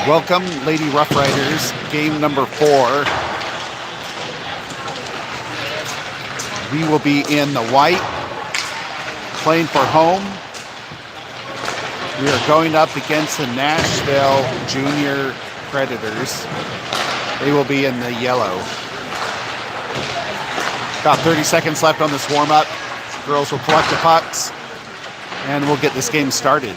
Welcome, Lady Rough Riders, game number 4. We will be in the white, playing for home. We are going up against the Nashville Junior Predators. They will be in the yellow. About 30 seconds left on this warm-up. Girls will collect the pucks, and we'll get this game started.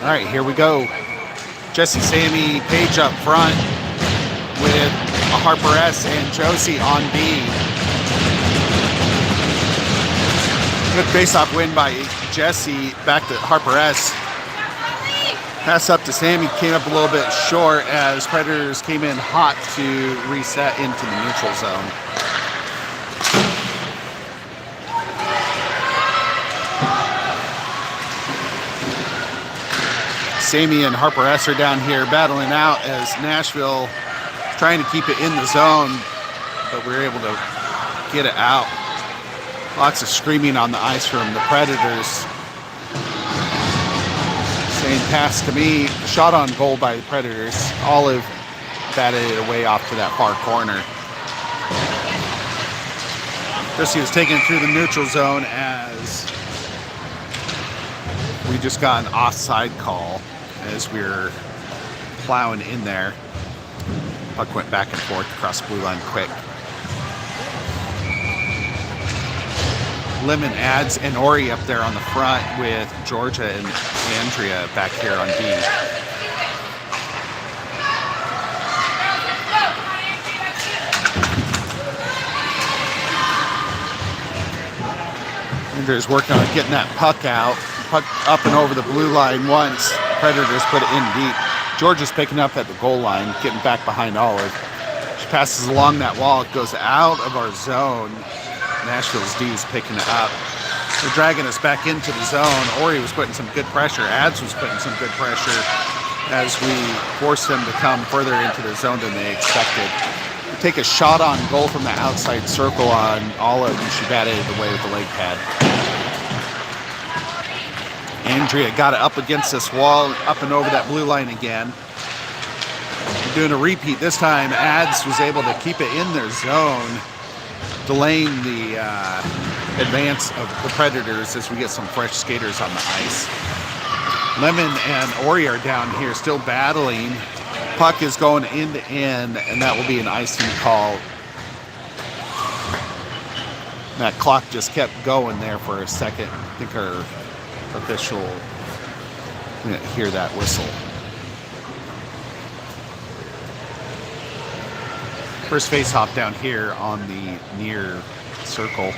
All right, here we go. Jesse, Sammy, Paige up front with Harper S. and Josie on B. Good face-off win by Jesse, back to Harper S. Pass up to Sammy, came up a little bit short as Predators came in hot to reset into the neutral zone. Sammy and Harper S are down here battling out as Nashville is trying to keep it in the zone, but we're able to get it out. Lots of screaming on the ice from the Predators. Saying pass to me, shot on goal by the Predators. Olive batted it away off to that far corner. Chrissy was taken through the neutral zone as we just got an offside call as we were plowing in there. Puck went back and forth across the blue line quick. Lemon adds and Ori up there on the front with Georgia and Andrea back here on D. Andrea's working on getting that puck out. Puck up and over the blue line once. Predators put it in deep. Georgia's picking up at the goal line, getting back behind Olive. She passes along that wall. It goes out of our zone. Nashville's D is picking it up. They're dragging us back into the zone. Ori was putting some good pressure. Ads was putting some good pressure as we forced them to come further into the zone than they expected. We take a shot on goal from the outside circle on Olive, and she batted it away with the leg pad. Andrea got it up against this wall, up and over that blue line again. We're doing a repeat this time. Ads was able to keep it in their zone. delaying the advance of the Predators as we get some fresh skaters on the ice. Lemon and Ori are down here still battling. Puck is going end to end, and that will be an icing call. That clock just kept going there for a second. I think our official, I'm going to hear that whistle. First face-off down here on the near circle.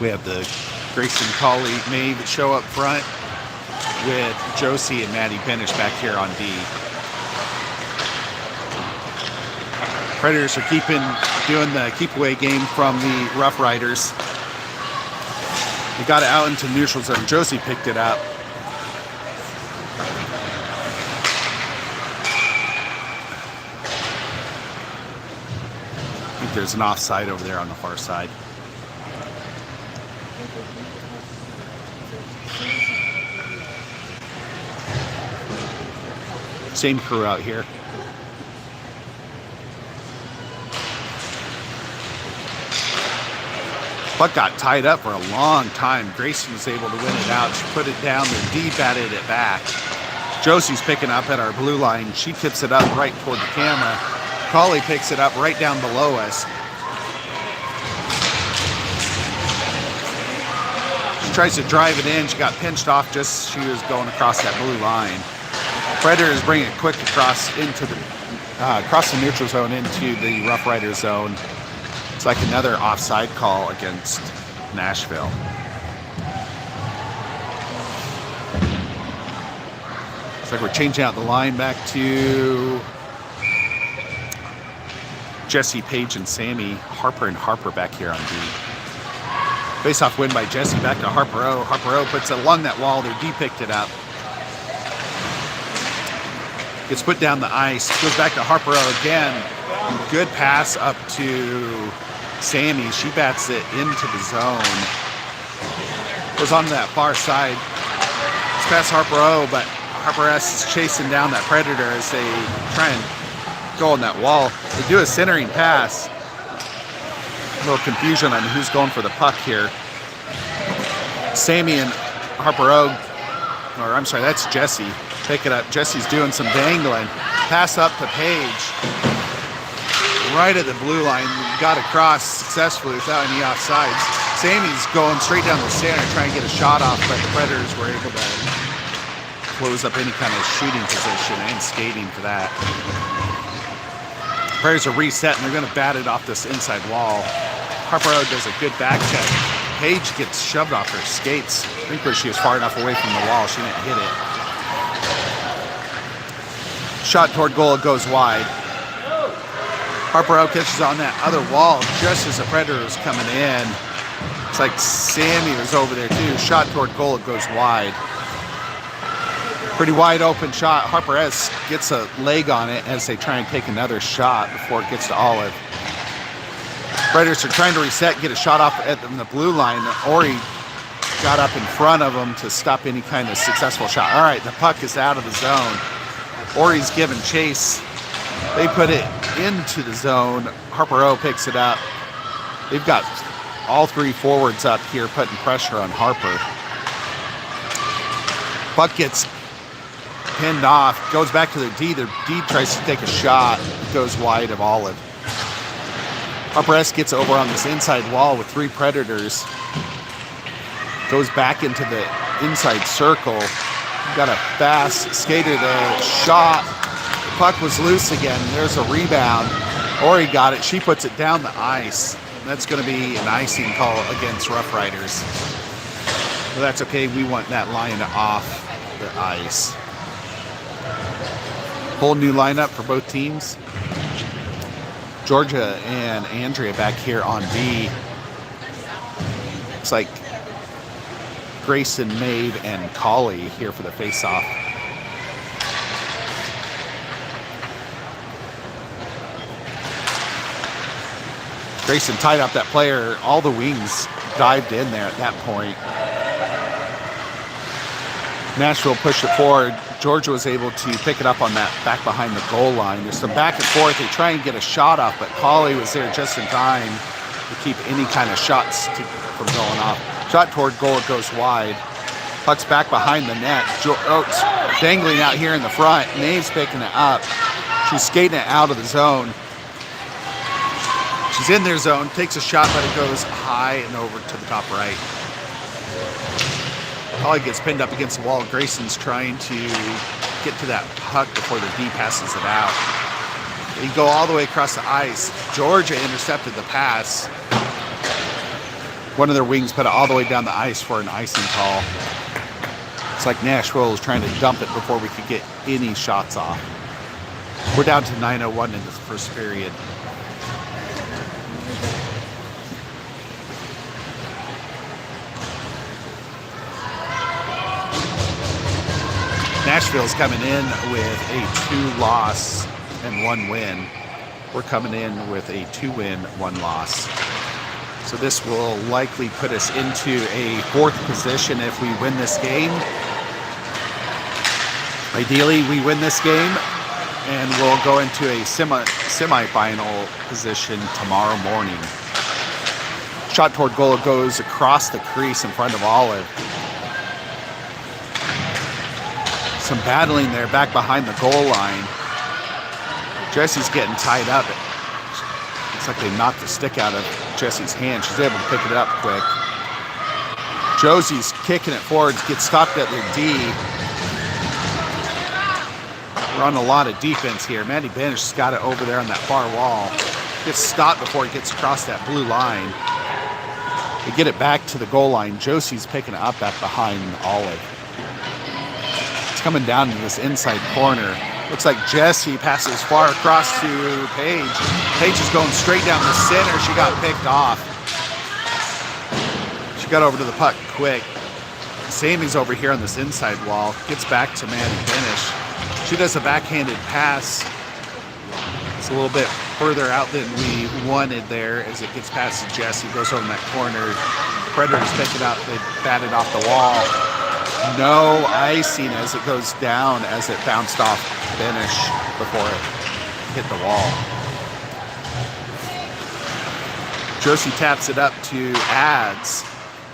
We have the Grayson Colley Maeve show up front with Josie and Maddie Benish back here on D. Predators are doing the keep-away game from the Rough Riders. They got it out into neutral zone. Josie picked it up. I think there's an offside over there on the far side. Same crew out here. Puck got tied up for a long time. Grayson was able to win it out. She put it down. The D batted it back. Josie's picking up at our blue line. She tips it up right toward the camera. Colley picks it up right down below us. She tries to drive it in. She got pinched off just as she was going across that blue line. Predators bring it quick across into the across the neutral zone into the Rough Rider zone. It's like another offside call against Nashville. It's like we're changing out the line back to Jesse, Paige, and Sammy. Harper and Harper back here on D. Face-off win by Jesse back to Harper O. Harper O puts it along that wall. Their D picked it up. Gets put down the ice. Goes back to Harper O again. Good pass up to Sammy. She bats it into the zone. Goes on to that far side. It's past Harper O, but Harper S is chasing down that Predator as they try and go on that wall. They do a centering pass. A little confusion on who's going for the puck here. Sammy and Harper O, or I'm sorry, that's Jesse. Pick it up. Jesse's doing some dangling. Pass up to Paige. Right at the blue line. Got across successfully without any offsides. Sammy's going straight down the center trying to get a shot off, but the Predators were able to close up any kind of shooting position and skating for that. Predators are reset and they're going to bat it off this inside wall. Harper O does a good back check. Paige gets shoved off her skates. I think she was far enough away from the wall. She didn't hit it. Shot toward goal, it goes wide. Harper O catches on that other wall just as the Predator is coming in. It's like Sammy was over there too. Shot toward goal, it goes wide. Pretty wide open shot. Harper S gets a leg on it as they try and take another shot before it gets to Olive. Predators are trying to reset, get a shot off at the blue line. Ori got up in front of them to stop any kind of successful shot. All right, the puck is out of the zone. Ori's giving chase. They put it into the zone. Harper O picks it up. They've got all three forwards up here putting pressure on Harper. Puck gets pinned off, goes back to their D. Their D tries to take a shot, goes wide of Olive. Harper S gets over on this inside wall with three Predators. Goes back into the inside circle. Got a fast skater there. Shot. The puck was loose again. There's a rebound. Ori got it. She puts it down the ice. That's going to be an icing call against Rough Riders. But that's okay. We want that line off the ice. Whole new lineup for both teams. Georgia and Andrea back here on B. Looks like Grayson, Maeve, and Colley here for the face-off. Grayson tied up that player. All the wings dived in there at that point. Nashville pushed it forward. Georgia was able to pick it up on that back behind the goal line. There's some back and forth. They try and get a shot off, but Colley was there just in time to keep any kind of shots from going off. Shot toward goal, it goes wide. Puck's back behind the net. It's dangling out here in the front. Maeve's picking it up. She's skating it out of the zone. She's in their zone, takes a shot, but it goes high and over to the top right. Colley gets pinned up against the wall. Grayson's trying to get to that puck before the D passes it out. They go all the way across the ice. Georgia intercepted the pass. One of their wings put it all the way down the ice for an icing call. It's like Nashville was trying to dump it before we could get any shots off. We're down to 9:01 in this first period. Nashville's coming in with a 2-loss and 1 win. We're coming in with a 2-win, 1-loss. So this will likely put us into a 4th position if we win this game. Ideally, we win this game, and we'll go into a semifinal position tomorrow morning. Shot toward goal, it goes across the crease in front of Olive. Some battling there back behind the goal line. Jesse's getting tied up. Looks like they knocked the stick out of Jesse's hand. She's able to pick it up quick. Josie's kicking it forward, gets stopped at the D. We're on a lot of defense here. Maddie Benish's got it over there on that far wall. Gets stopped before it gets across that blue line. They get it back to the goal line. Josie's picking it up back behind Olive. It's coming down to this inside corner. Looks like Jesse passes far across to Paige. Paige is going straight down the center. She got picked off. She got over to the puck quick. Sammy's over here on this inside wall. Gets back to Maddie Benish. She does a backhanded pass. It's a little bit further out than we wanted there as it gets past Jesse. Goes over in that corner. Predators pick it up. They bat it off the wall. No icing as it goes down as it bounced off Benish before it hit the wall. Josie taps it up to Ads.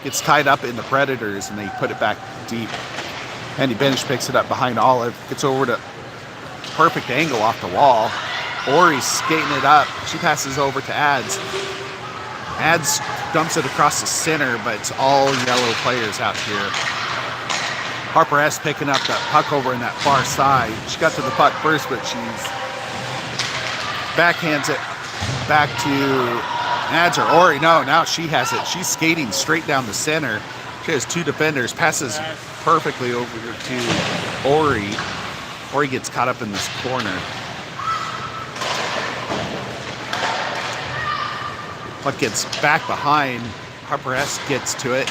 Gets tied up in the Predators and they put it back deep. Andy Benish picks it up behind Olive. Gets over to perfect angle off the wall. Ori's skating it up. She passes over to Ads. Ads dumps it across the center, but it's all yellow players out here. Harper S picking up that puck over in that far side. She got to the puck first, but she's backhands it back to Ads or Ori. No, now she has it. She's skating straight down the center. She has 2 defenders. Passes perfectly over to Ori. Ori gets caught up in this corner. Puck gets back behind. Harper S gets to it.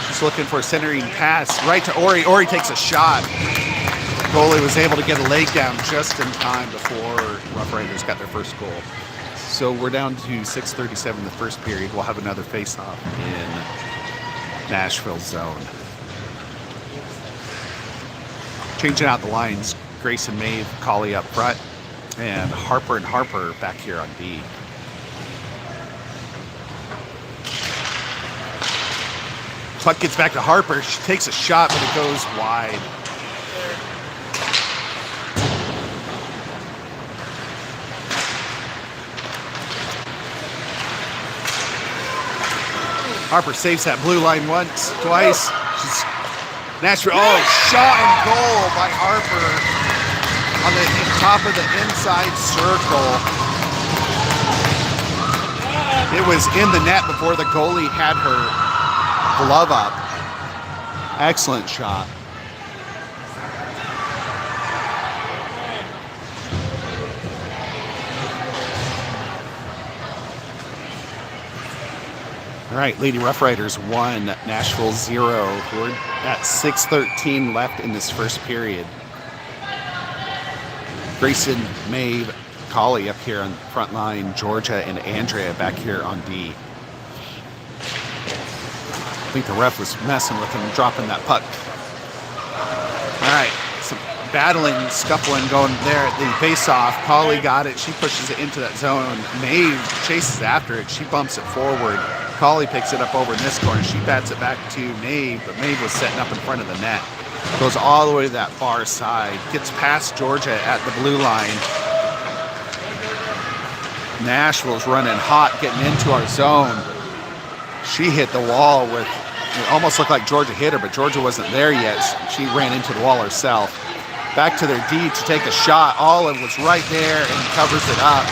She's looking for a centering pass right to Ori. Ori takes a shot. The goalie was able to get a leg down just in time before Rough Riders got their first goal. So we're down to 6:37 the first period. We'll have another face-off in Nashville's zone. Changing out the lines, Grayson, Maeve, Colley up front, and Harper back here on D. Puck gets back to Harper. She takes a shot, but it goes wide. Harper saves that blue line once, twice. Nashville, shot and goal by Harper on the top of the inside circle. It was in the net before the goalie had her glove up. Excellent shot. All right, Lady Rough Riders 1, Nashville 0. We're at 6:13 left in this first period. Grayson, Maeve, Colley up here on the front line, Georgia and Andrea back here on D. I think the ref was messing with him, dropping that puck. right, some battling, scuffling going there at the face-off. Polly got it. She pushes it into that zone. Maeve chases after it. She bumps it forward. Polly picks it up over in this corner. She bats it back to Maeve, but Maeve was setting up in front of the net. Goes all the way to that far side. Gets past Georgia at the blue line. Nashville's running hot, getting into our zone. She hit the wall with, it almost looked like Georgia hit her, but Georgia wasn't there yet. She ran into the wall herself. Back to their D to take a shot. Olive was right there and covers it up.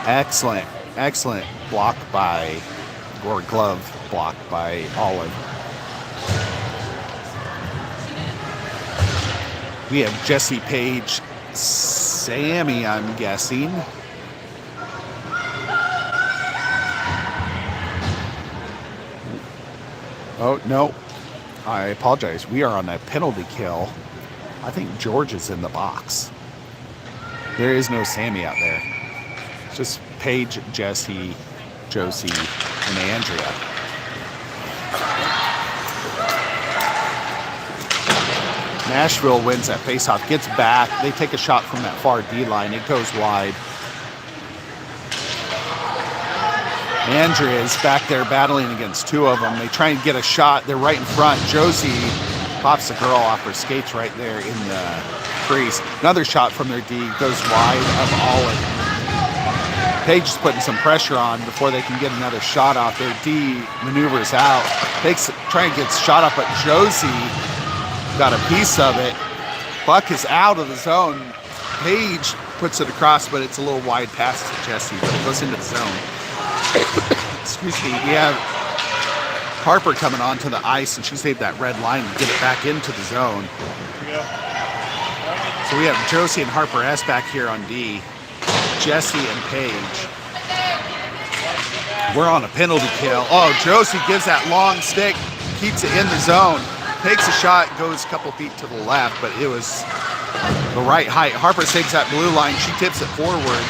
Excellent, excellent block by, or glove block by Olive. We have Jesse Page, Sammy, I'm guessing. Oh, no. I apologize. We are on a penalty kill. I think George is in the box. There is no Sammy out there. It's just Paige, Jesse, Josie, and Andrea. Nashville wins that faceoff, gets back. They take a shot from that far D line. It goes wide. Andrea is back there battling against two of them. They try and get a shot. They're right in front. Josie pops the girl off her skates right there in the crease. Another shot from their D goes wide of Olive. Paige is putting some pressure on before they can get another shot off. Their D maneuvers out. Trying to get shot up, but Josie got a piece of it. Buck is out of the zone. Paige puts it across, but it's a little wide pass to Jesse, but it goes into the zone. Excuse me. We have Harper coming onto the ice, and she saved that red line to get it back into the zone. So we have Josie and Harper S back here on D. Jesse and Paige. We're on a penalty kill. Oh, Josie gives that long stick, keeps it in the zone, takes a shot, goes a couple feet to the left, but it was the right height. Harper saves that blue line. She tips it forward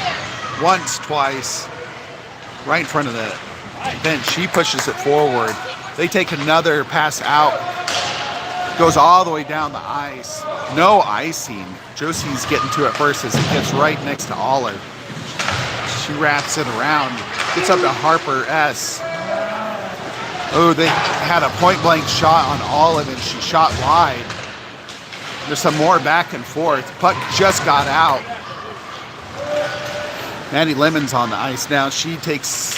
once, twice. Right in front of the bench. She pushes it forward. They take another pass out. Goes all the way down the ice. No icing. Josie's getting to it first as it gets right next to Olive. She wraps it around. Gets up to Harper S. Oh, they had a point-blank shot on Olive, and she shot wide. There's some more back and forth. Puck just got out. Maddie Lemon's on the ice now. She puts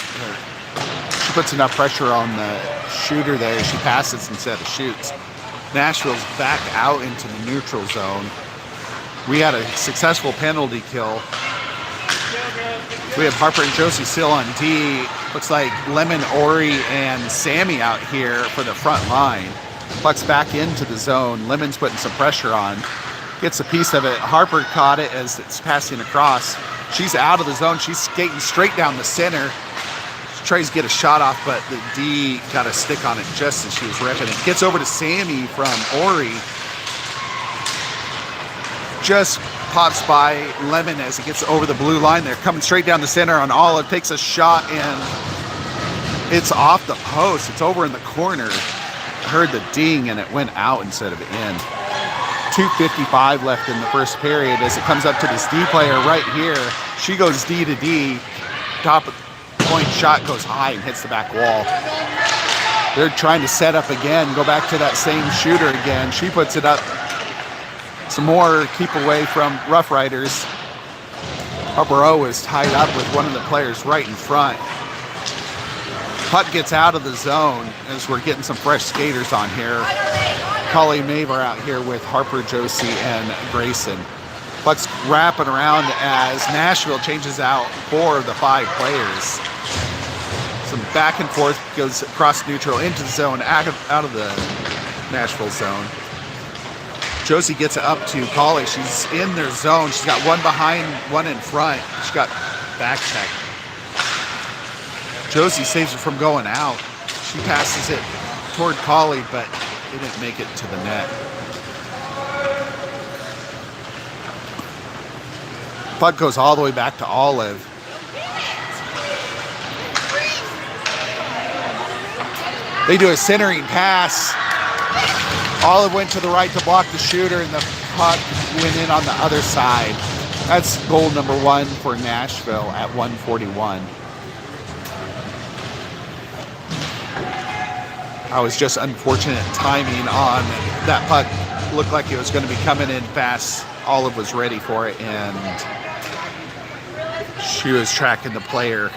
enough pressure on the shooter there. She passes instead of shoots. Nashville's back out into the neutral zone. We had a successful penalty kill. We have Harper and Josie still on D. Looks like Lemon, Ori, and Sammy out here for the front line. Puck's back into the zone. Lemon's putting some pressure on. Gets a piece of it. Harper caught it as it's passing across. She's out of the zone. She's skating straight down the center. She tries to get a shot off, but the D got a stick on it just as she was ripping it. Gets over to Sammy from Ori. Just pops by Lemon as it gets over the blue line. They're coming straight down the center on Olive. Takes a shot, and it's off the post. It's over in the corner. I heard the ding, and it went out instead of in. 2:55 left in the first period as it comes up to this D player right here. She goes D to D. Top of the point shot goes high and hits the back wall. They're trying to set up again, go back to that same shooter again. She puts it up. Some more keep away from Rough Riders. Harper O is tied up with one of the players right in front. Puck gets out of the zone as we're getting some fresh skaters on here. Collie and Maeve are out here with Harper, Josie, and Grayson. Puck's wrapping around as Nashville changes out 4 of the 5 players. Some back and forth, goes across neutral into the zone, out of the Nashville zone. Josie gets it up to Collie. She's in their zone. She's got one behind, one in front. She's got back check. Josie saves it from going out. She passes it toward Collie, but it didn't make it to the net. Puck goes all the way back to Olive. They do a centering pass. Olive went to the right to block the shooter, and the puck went in on the other side. That's goal number 1 for Nashville at 1:41. I was just unfortunate timing on that puck. Looked like it was going to be coming in fast. Olive was ready for it, and she was tracking the player.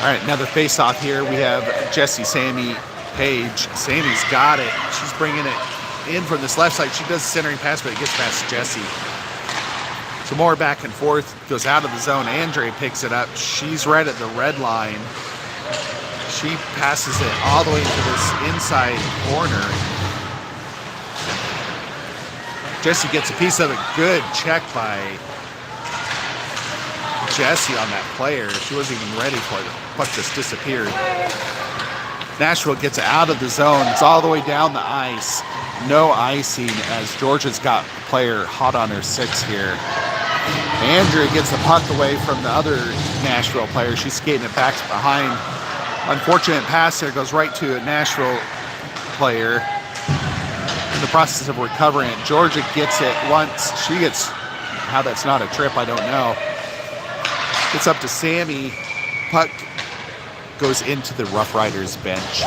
All right, another face-off here. We have Sammy Page. Sammy's got it. She's bringing it in from this left side. She does a centering pass, but it gets past Jessie. So more back and forth. Goes out of the zone. Andre picks it up. She's right at the red line. She passes it all the way to this inside corner. Jessie gets a piece of it. Good check by Jessie on that player. She wasn't even ready for it. The puck just disappeared. Nashville gets out of the zone. It's all the way down the ice. No icing as Georgia's got the player hot on her 6 here. Andrea gets the puck away from the other Nashville player. She's skating it back behind. Unfortunate pass there, goes right to a Nashville player. In the process of recovering it, Georgia gets it once. She gets, how that's not a trip, I don't know. Gets up to Sammy. Puck goes into the Rough Riders bench.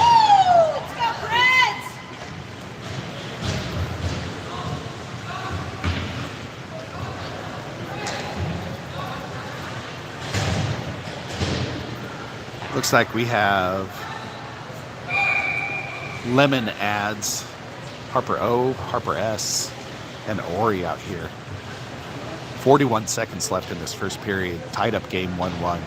Looks like we have Lemon ads, Harper O, Harper S, and Ori out here. 41 seconds left in this first period. Tied up game 1-1.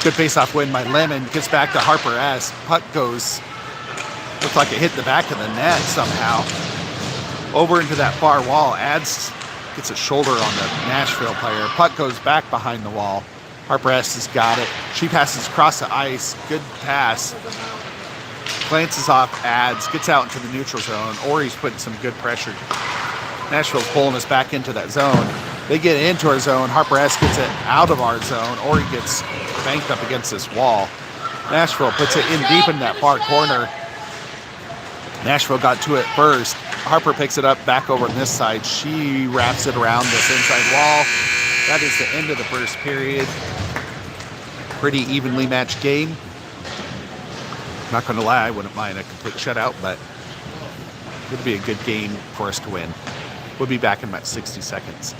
Good face-off win by Lemon. Gets back to Harper S. Puck goes, looks like it hit the back of the net somehow. Over into that far wall. Ads gets a shoulder on the Nashville player. Puck goes back behind the wall. Harper S has got it. She passes across the ice. Good pass. Glances off Ads. Gets out into the neutral zone. Ori's putting some good pressure. Nashville's pulling us back into that zone. They get into our zone. Harper S gets it out of our zone. Ori gets banked up against this wall. Nashville puts it in deep in that far corner. Nashville got to it first. Harper picks it up back over on this side. She wraps it around this inside wall. That is the end of the first period. Pretty evenly matched game. Not going to lie, I wouldn't mind a complete shutout, but it would be a good game for us to win. We'll be back in about 60 seconds.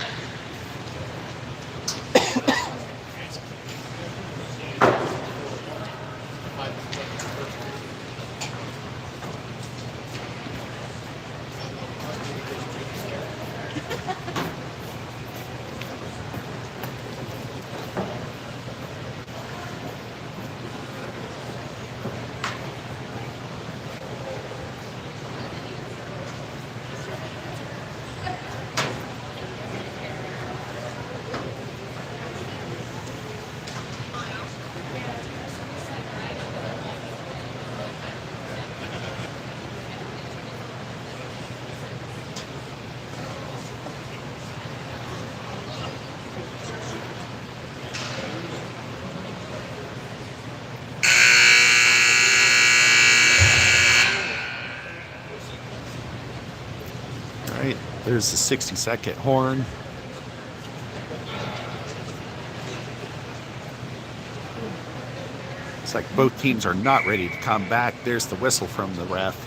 There's the 60-second horn. It's like both teams are not ready to come back. There's the whistle from the ref.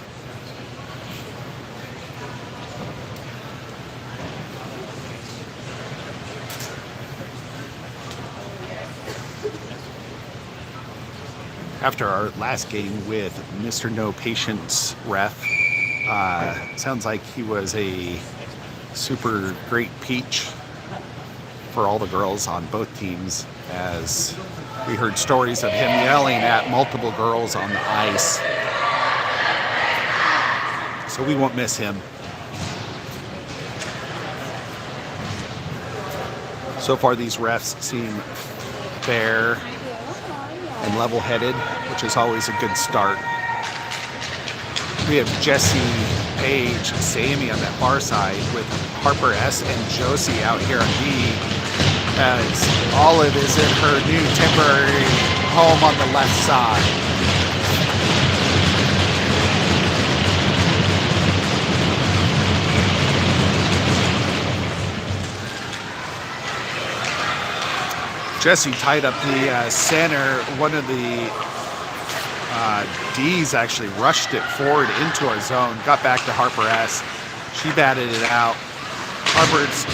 After our last game with Mr. No Patience ref, sounds like he was a super great peach for all the girls on both teams, as we heard stories of him yelling at multiple girls on the ice. So we won't miss him. So far these refs seem fair and level-headed, which is always a good start. We have Jesse, Paige, Sammy on that far side with Harper S. and Josie out here on D. As Olive is in her new temporary home on the left side. Jesse tied up the center. One of the D's actually rushed it forward into our zone, got back to Harper S. She batted it out. Harper's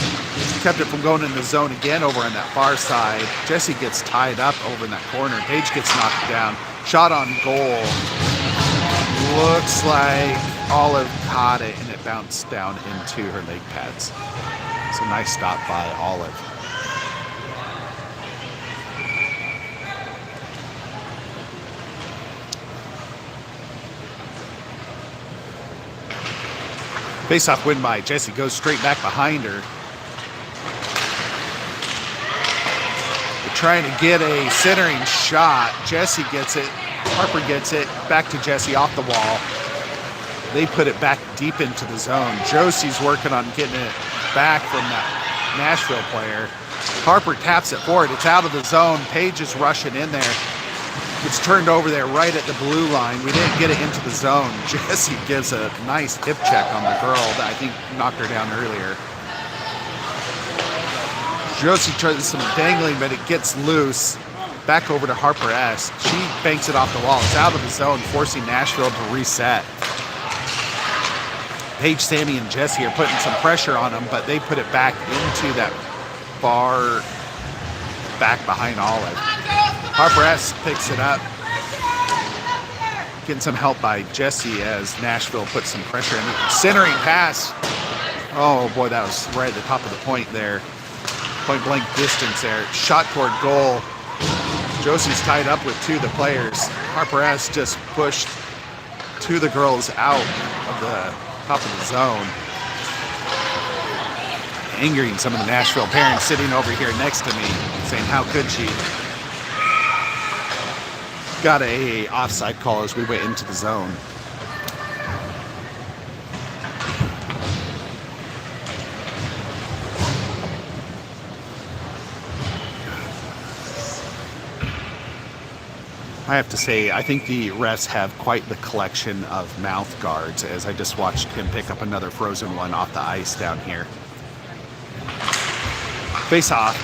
kept it from going in the zone again over on that far side. Jesse gets tied up over in that corner. Paige gets knocked down. Shot on goal. Looks like Olive caught it and it bounced down into her leg pads. It's a nice stop by Olive. Face-off win by Jesse, goes straight back behind her. They're trying to get a centering shot. Jesse gets it. Harper gets it. Back to Jesse off the wall. They put it back deep into the zone. Josie's working on getting it back from that Nashville player. Harper taps it forward. It's out of the zone. Paige is rushing in there. It's turned over there right at the blue line. We didn't get it into the zone. Jesse gives a nice hip check on the girl that I think knocked her down earlier. Josie tries some dangling, but it gets loose. Back over to Harper S. She banks it off the wall. It's out of the zone, forcing Nashville to reset. Paige, Sammy, and Jesse are putting some pressure on them, but they put it back into that far back behind Olive. Harper S picks it up. Getting some help by Jesse as Nashville puts some pressure in. Centering pass. Oh boy, that was right at the top of the point there. Point blank distance there. Shot toward goal. Josie's tied up with two of the players. Harper S just pushed two of the girls out of the top of the zone. Angering some of the Nashville parents sitting over here next to me, saying how could she? Got a offside call as we went into the zone. I have to say, I think the refs have quite the collection of mouth guards, as I just watched him pick up another frozen one off the ice down here. Face off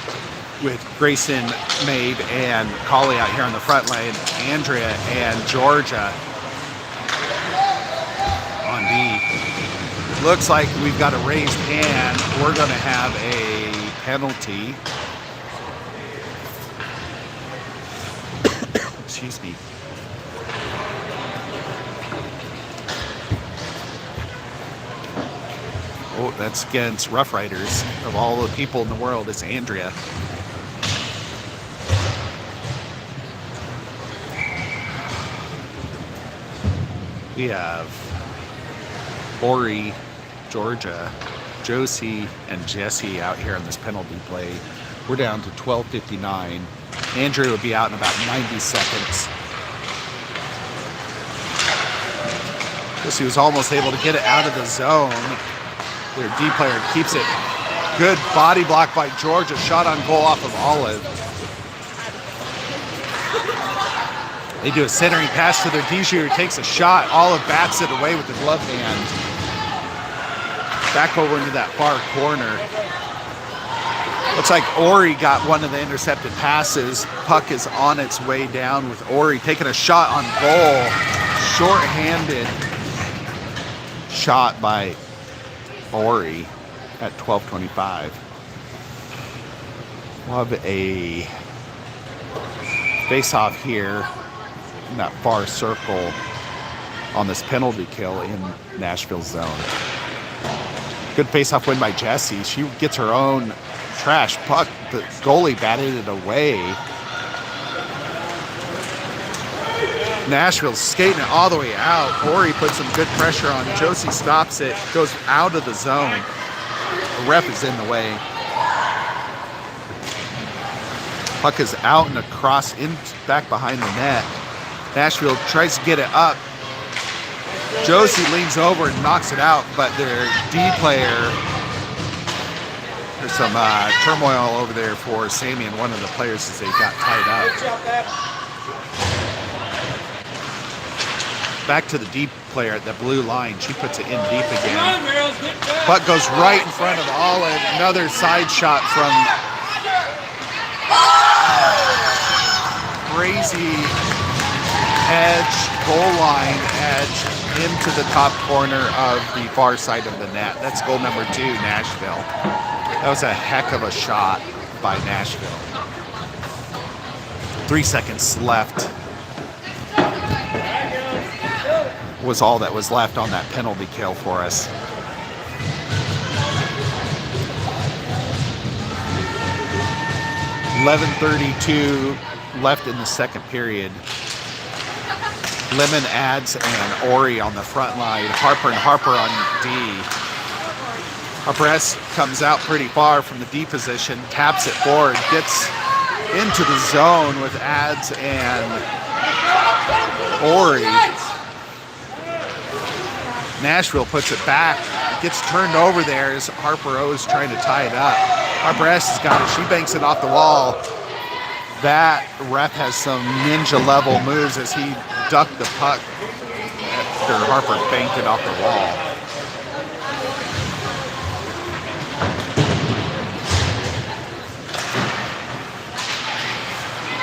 with Grayson, Mabe, and Collie out here on the front lane. Andrea and Georgia on D. Looks like we've got a raised hand. We're going to have a penalty. Excuse me. Oh, that's against Rough Riders. Of all the people in the world, it's Andrea. We have Ori, Georgia, Josie, and Jesse out here on this penalty play. We're down to 12:59. Andrea would be out in about 90 seconds. Josie was almost able to get it out of the zone. Their D player keeps it. Good body block by Georgia. Shot on goal off of Olive. They do a centering pass to their D shooter, takes a shot. Olive bats it away with the glove hand. Back over into that far corner. Looks like Ori got one of the intercepted passes. Puck is on its way down with Ori taking a shot on goal. Short-handed shot by Ori at 12:25. We'll have a face-off here in that far circle on this penalty kill in Nashville's zone. Good face-off win by Jesse. She gets her own trash puck. The goalie batted it away. Nashville's skating it all the way out. Ori puts some good pressure on. Josie stops it, goes out of the zone. The ref is in the way. Puck is out and across, in back behind the net. Nashville tries to get it up. Josie leans over and knocks it out, but their D player, there's some turmoil over there for Sammy and one of the players as they got tied up. Back to the deep player at the blue line. She puts it in deep again. Puck goes right in front of Olive. Another side shot from crazy edge, goal line edge into the top corner of the far side of the net. That's goal number 2, Nashville. That was a heck of a shot by Nashville. 3 seconds left was all that was left on that penalty kill for us. .11:32 left in the second period. Lemon adds and Ori on the front line. Harper and Harper on D. Harper S comes out pretty far from the D position, taps it forward, gets into the zone with ads and Ori. Nashville puts it back. It gets turned over there as Harper O is trying to tie it up. Harper S has got it. She banks it off the wall. That ref has some ninja level moves as he ducked the puck after Harper banked it off the wall.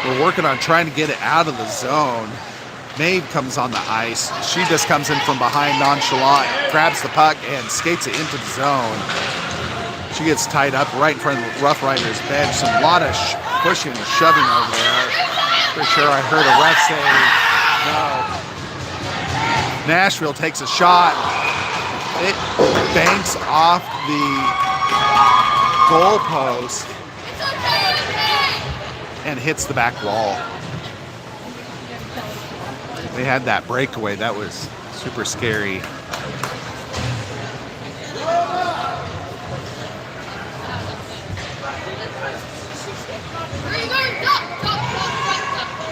We're working on trying to get it out of the zone. Maeve comes on the ice. She just comes in from behind nonchalant, grabs the puck and skates it into the zone. She gets tied up right in front of the Rough Riders bench. A lot of pushing and shoving over there. For sure I heard a ref say no. Nashville takes a shot. It banks off the goal post and hits the back wall. They had that breakaway. That was super scary.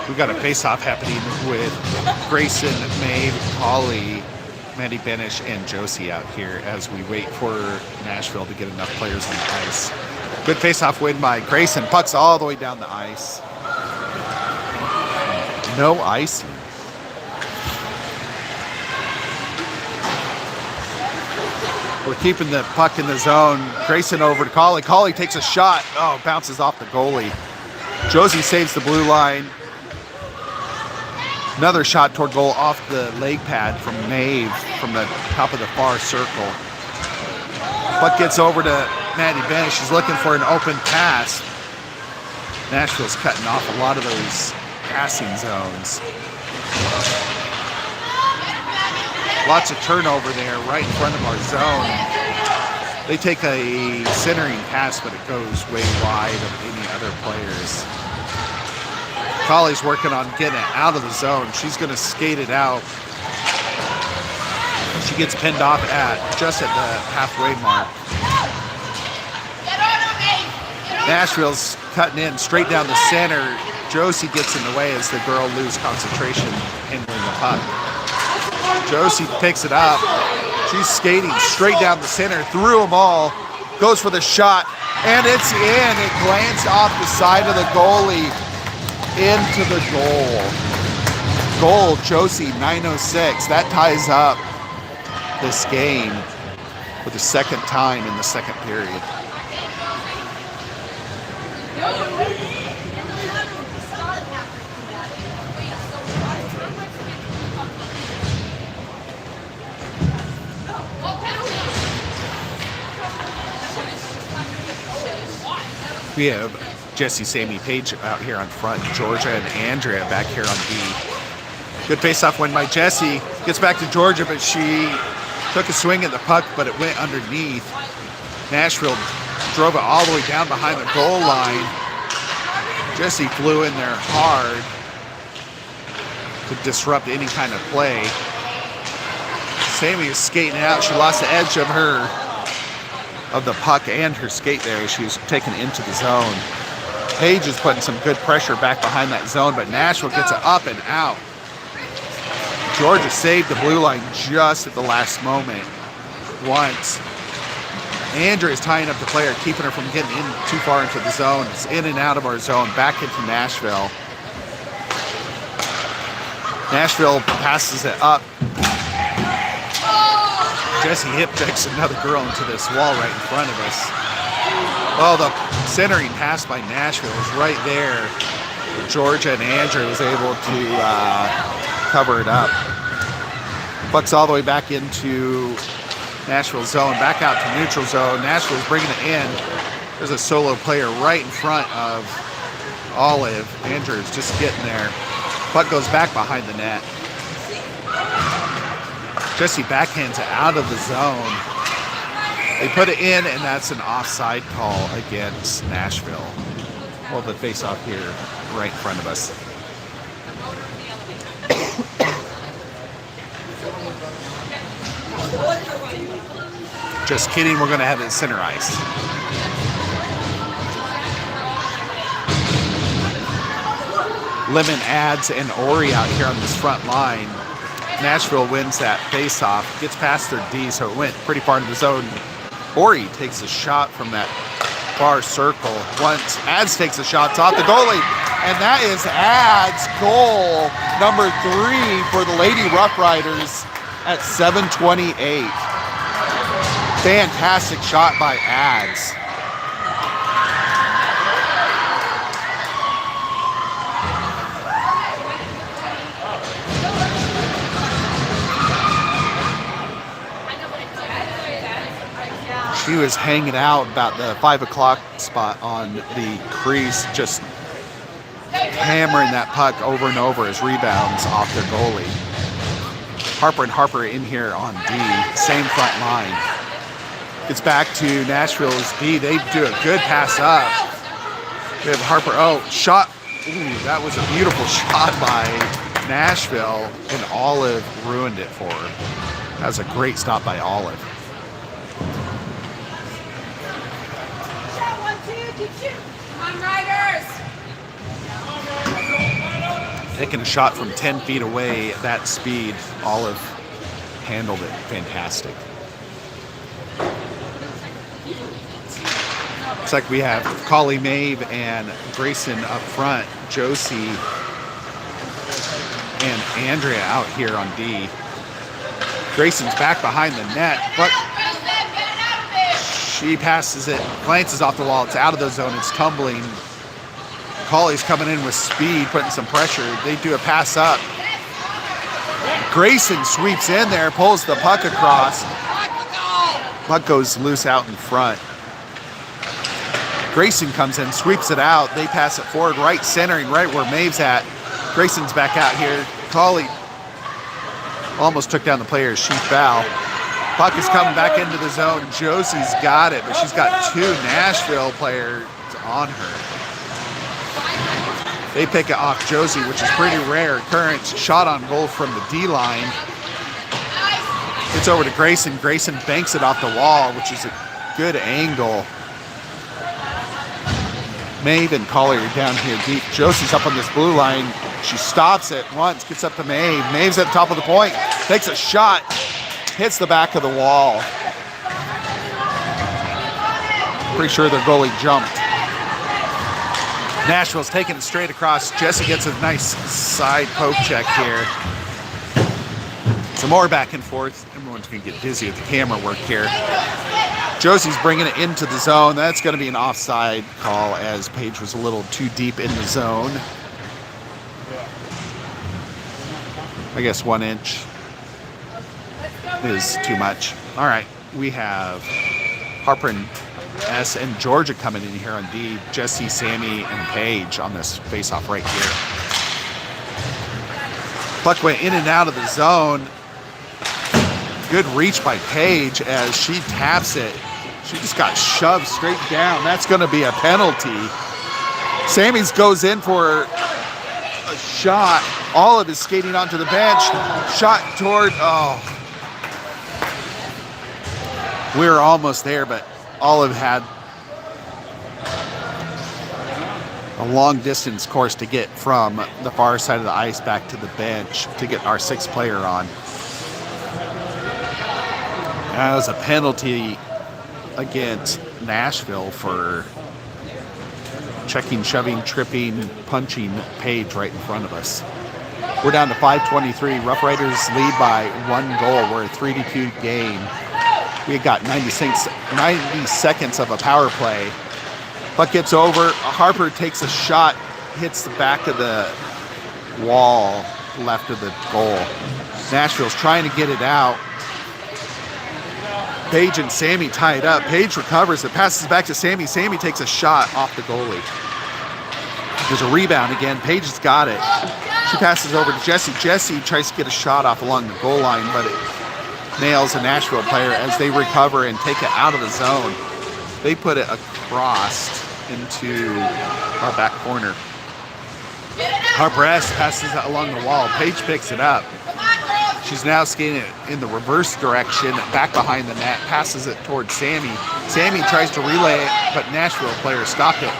We got a face-off happening with Grayson, Maeve, Holly, Maddie Benish, and Josie out here as we wait for Nashville to get enough players on the ice. Good face-off win by Grayson. Puck's all the way down the ice. No icing. We're keeping the puck in the zone. Grayson over to Colley. Colley takes a shot. Oh, bounces off the goalie. Josie saves the blue line. Another shot toward goal off the leg pad from Maeve from the top of the far circle. Puck gets over to Maddie Benish. She's looking for an open pass. Nashville's cutting off a lot of those passing zones. Lots of turnover there right in front of our zone. They take a centering pass, but it goes way wide of any other players. Colley's working on getting it out of the zone. She's going to skate it out. She gets pinned off just at the halfway mark. Nashville's cutting in straight down the center. Josie gets in the way as the girl loses concentration handling the puck. Josie picks it up. She's skating straight down the center, through them all, goes for the shot, and it's in. It glanced off the side of the goalie into the goal. Josie, 9:06. That ties up this game for the second time in the second period. We have Jesse, Sammy, Paige out here on front. Georgia and Andrea back here on D. Good face-off win by Jesse. Gets back to Georgia, but she took a swing at the puck, but it went underneath. Nashville drove it all the way down behind the goal line. Jesse flew in there hard to disrupt any kind of play. Sammy is skating out. She lost the edge of the puck and her skate there. She was taken into the zone. Paige is putting some good pressure back behind that zone, but Nashville gets it up and out. Georgia saved the blue line just at the last moment. Once Andrea is tying up the player, keeping her from getting in too far into the zone. It's in and out of our zone, back into Nashville. Nashville passes it up. Jesse hip checks another girl into this wall right in front of us. Well, the centering pass by Nashville is right there. Georgia and Andrew was able to cover it up. Puck's all the way back into Nashville zone, back out to neutral zone. Nashville's bringing it in. There's a solo player right in front of Olive. Andrew's just getting there. Puck goes back behind the net. Jesse backhands it out of the zone. They put it in, and that's an offside call against Nashville. Well, the face-off here right in front of us. Just kidding, we're going to have it center ice. Lemon adds and Ori out here on this front line. Nashville wins that face-off, gets past their D, so it went pretty far into the zone. Ori takes a shot from that far circle. Once Ads takes a shot, it's off the goalie, and that is Ads' goal number 3 for the Lady Rough Riders at 7:28. Fantastic shot by Ads. She was hanging out about the 5 o'clock spot on the crease, just hammering that puck over and over as rebounds off their goalie. Harper and Harper in here on D, same front line. Gets back to Nashville's D. They do a good pass up. We have Harper. Oh, shot. Ooh, that was a beautiful shot by Nashville, and Olive ruined it for her. That was a great stop by Olive. Come on, Riders! Taking a shot from 10 feet away at that speed, Olive handled it fantastic. Looks like we have Collie Maeve and Grayson up front, Josie and Andrea out here on D. Grayson's back behind the net, but she passes it, glances off the wall, it's out of the zone, it's tumbling. Collie's coming in with speed, putting some pressure. They do a pass up. Grayson sweeps in there, pulls the puck across. Puck goes loose out in front. Grayson comes in, sweeps it out. They pass it forward, right centering, right where Maeve's at. Grayson's back out here. Collie almost took down the player. She foul. Puck is coming back into the zone. Josie's got it, but she's got 2 Nashville players on her. They pick it off Josie, which is pretty rare occurrence. Shot on goal from the D line. It's over to Grayson. Grayson banks it off the wall, which is a good angle. Maeve and Collie are down here deep. Josie's up on this blue line. She stops it once, gets up to Maeve. Maeve's at the top of the point, takes a shot, hits the back of the wall. Pretty sure their goalie jumped. Nashville's taking it straight across. Jesse gets a nice side poke check here. Some more back and forth. Everyone's going to get busy with the camera work here. Josie's bringing it into the zone. That's going to be an offside call as Paige was a little too deep in the zone. I guess 1 inch is too much. All right, we have Harper and S and Georgia coming in here on D. Jesse, Sammy, and Paige on this face-off right here. Puck went in and out of the zone. Good reach by Paige as she taps it. She just got shoved straight down. That's going to be a penalty. Sammy's goes in for a shot. Olive is skating onto the bench. Shot toward, we were almost there, but Olive had, a long distance course to get from the far side of the ice back to the bench to get our sixth player on. That was a penalty against Nashville for checking, shoving, tripping, punching Page right in front of us. We're down to 5:23. Rough Riders lead by 1 goal. We're a 3-2 game. We got 90 seconds of a power play. Puck gets over. Harper takes a shot, hits the back of the wall left of the goal. Nashville's trying to get it out. Page and Sammy tie it up. Page recovers it, passes back to Sammy. Sammy takes a shot off the goalie. There's a rebound again. Page has got it. She passes over to Jesse. Jesse tries to get a shot off along the goal line, but it nails a Nashville player as they recover and take it out of the zone. They put it across into our back corner. Harper S passes it along the wall. Page picks it up. She's now skating it in the reverse direction, back behind the net, passes it towards Sammy. Sammy tries to relay it, but Nashville player stopped it.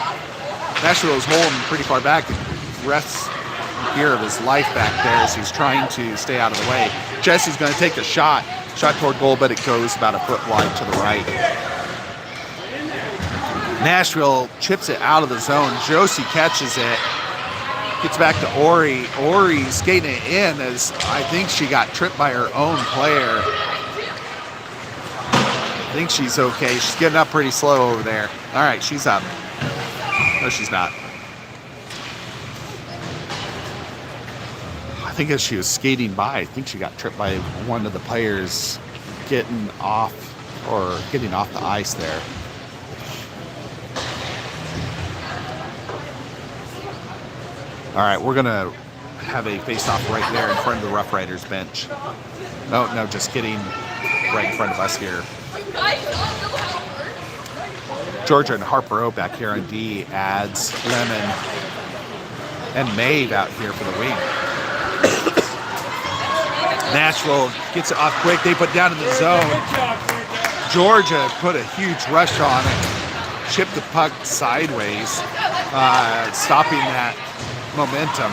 Nashville is holding pretty far back. Ref's fear of his life back there as he's trying to stay out of the way. Jesse's going to take the shot toward goal, but it goes about a foot wide to the right. Nashville chips it out of the zone. Josie catches it. Gets back to Ori. Ori skating it in as I think she got tripped by her own player. I think she's okay. She's getting up pretty slow over there. All right, she's up. No, she's not. I think as she was skating by, I think she got tripped by one of the players getting off the ice there. All right, we're going to have a face-off right there in front of the Rough Riders bench. No, just kidding. Right in front of us here. Georgia and Harper O back here on D. Adds Lemon and Maeve out here for the wing. Nashville gets it off quick. They put down in the zone. Georgia put a huge rush on it. Chipped the puck sideways, stopping that momentum.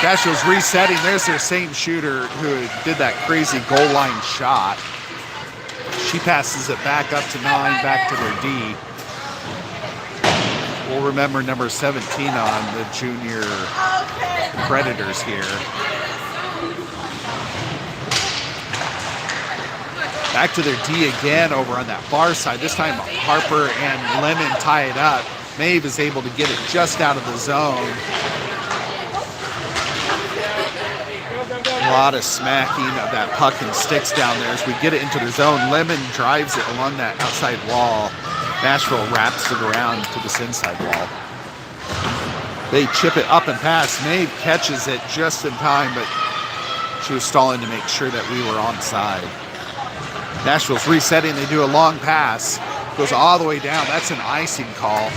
Nashville's resetting. There's their same shooter who did that crazy goal line shot. She passes it back up to 9, back to their D. We'll remember number 17 on the junior Predators here. Back to their D again over on that far side. This time Harper and Lemon tie it up. Maeve is able to get it just out of the zone. A lot of smacking of that puck and sticks down there as we get it into the zone. Lemon drives it along that outside wall. Nashville wraps it around to this inside wall. They chip it up and pass. Maeve catches it just in time, but she was stalling to make sure that we were onside. Nashville's resetting. They do a long pass. Goes all the way down. That's an icing call.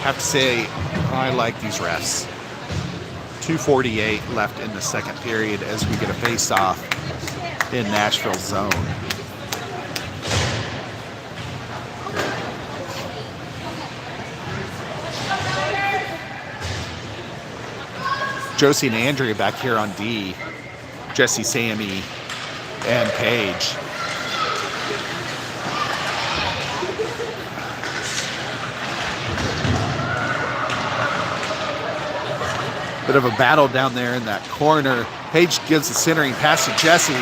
Have to say, I like these refs. 2:48 left in the second period as we get a face-off in Nashville's zone. Josie and Andrea back here on D. Jesse, Sammy, and Paige. Bit of a battle down there in that corner. Paige gives the centering pass to Jesse.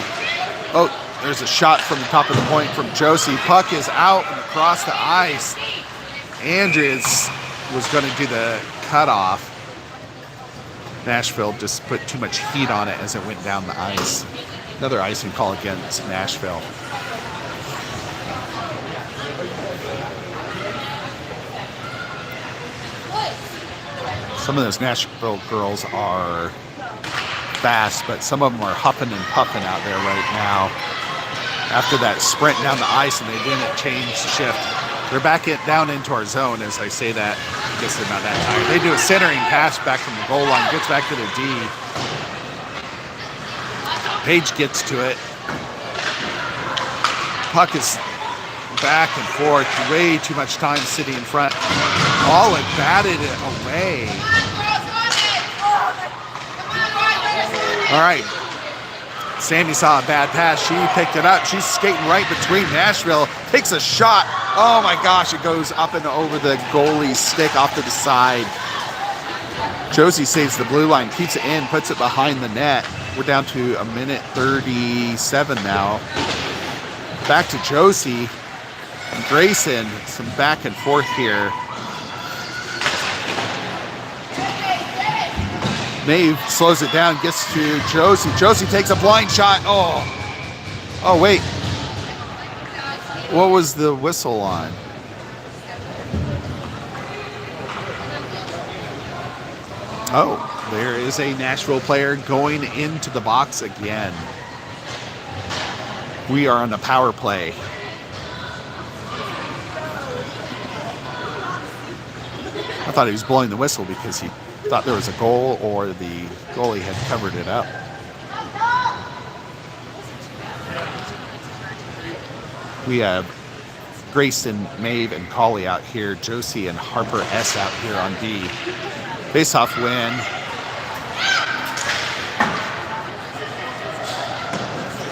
Oh, there's a shot from the top of the point from Josie. Puck is out and across the ice. Andrews was going to do the cutoff. Nashville just put too much heat on it as it went down the ice. Another icing call against Nashville. Some of those Nashville girls are fast, but some of them are huffing and puffing out there right now. After that sprint down the ice and they didn't change the shift. They're back down into our zone as I say that. I guess they're not that tired. They do a centering pass back from the goal line, gets back to their D. Paige gets to it. Puck is back and forth. Way too much time sitting in front Olive batted it away. All right. Sammy saw a bad pass. She picked it up. She's skating right between Nashville. Takes a shot. Oh my gosh, it goes up and over the goalie's stick off to the side. Josie saves the blue line, keeps it in, puts it behind the net. We're down to 1:37 now. Back to Josie and Grayson. Some back and forth here. Maeve slows it down, gets to Josie. Josie takes a blind shot. Oh, wait. What was the whistle on? Oh, there is a Nashville player going into the box again. We are on the power play. I thought he was blowing the whistle because he thought there was a goal or the goalie had covered it up. We have Grayson, Maeve, and Collie out here. Josie and Harper S out here on D. Face-off win.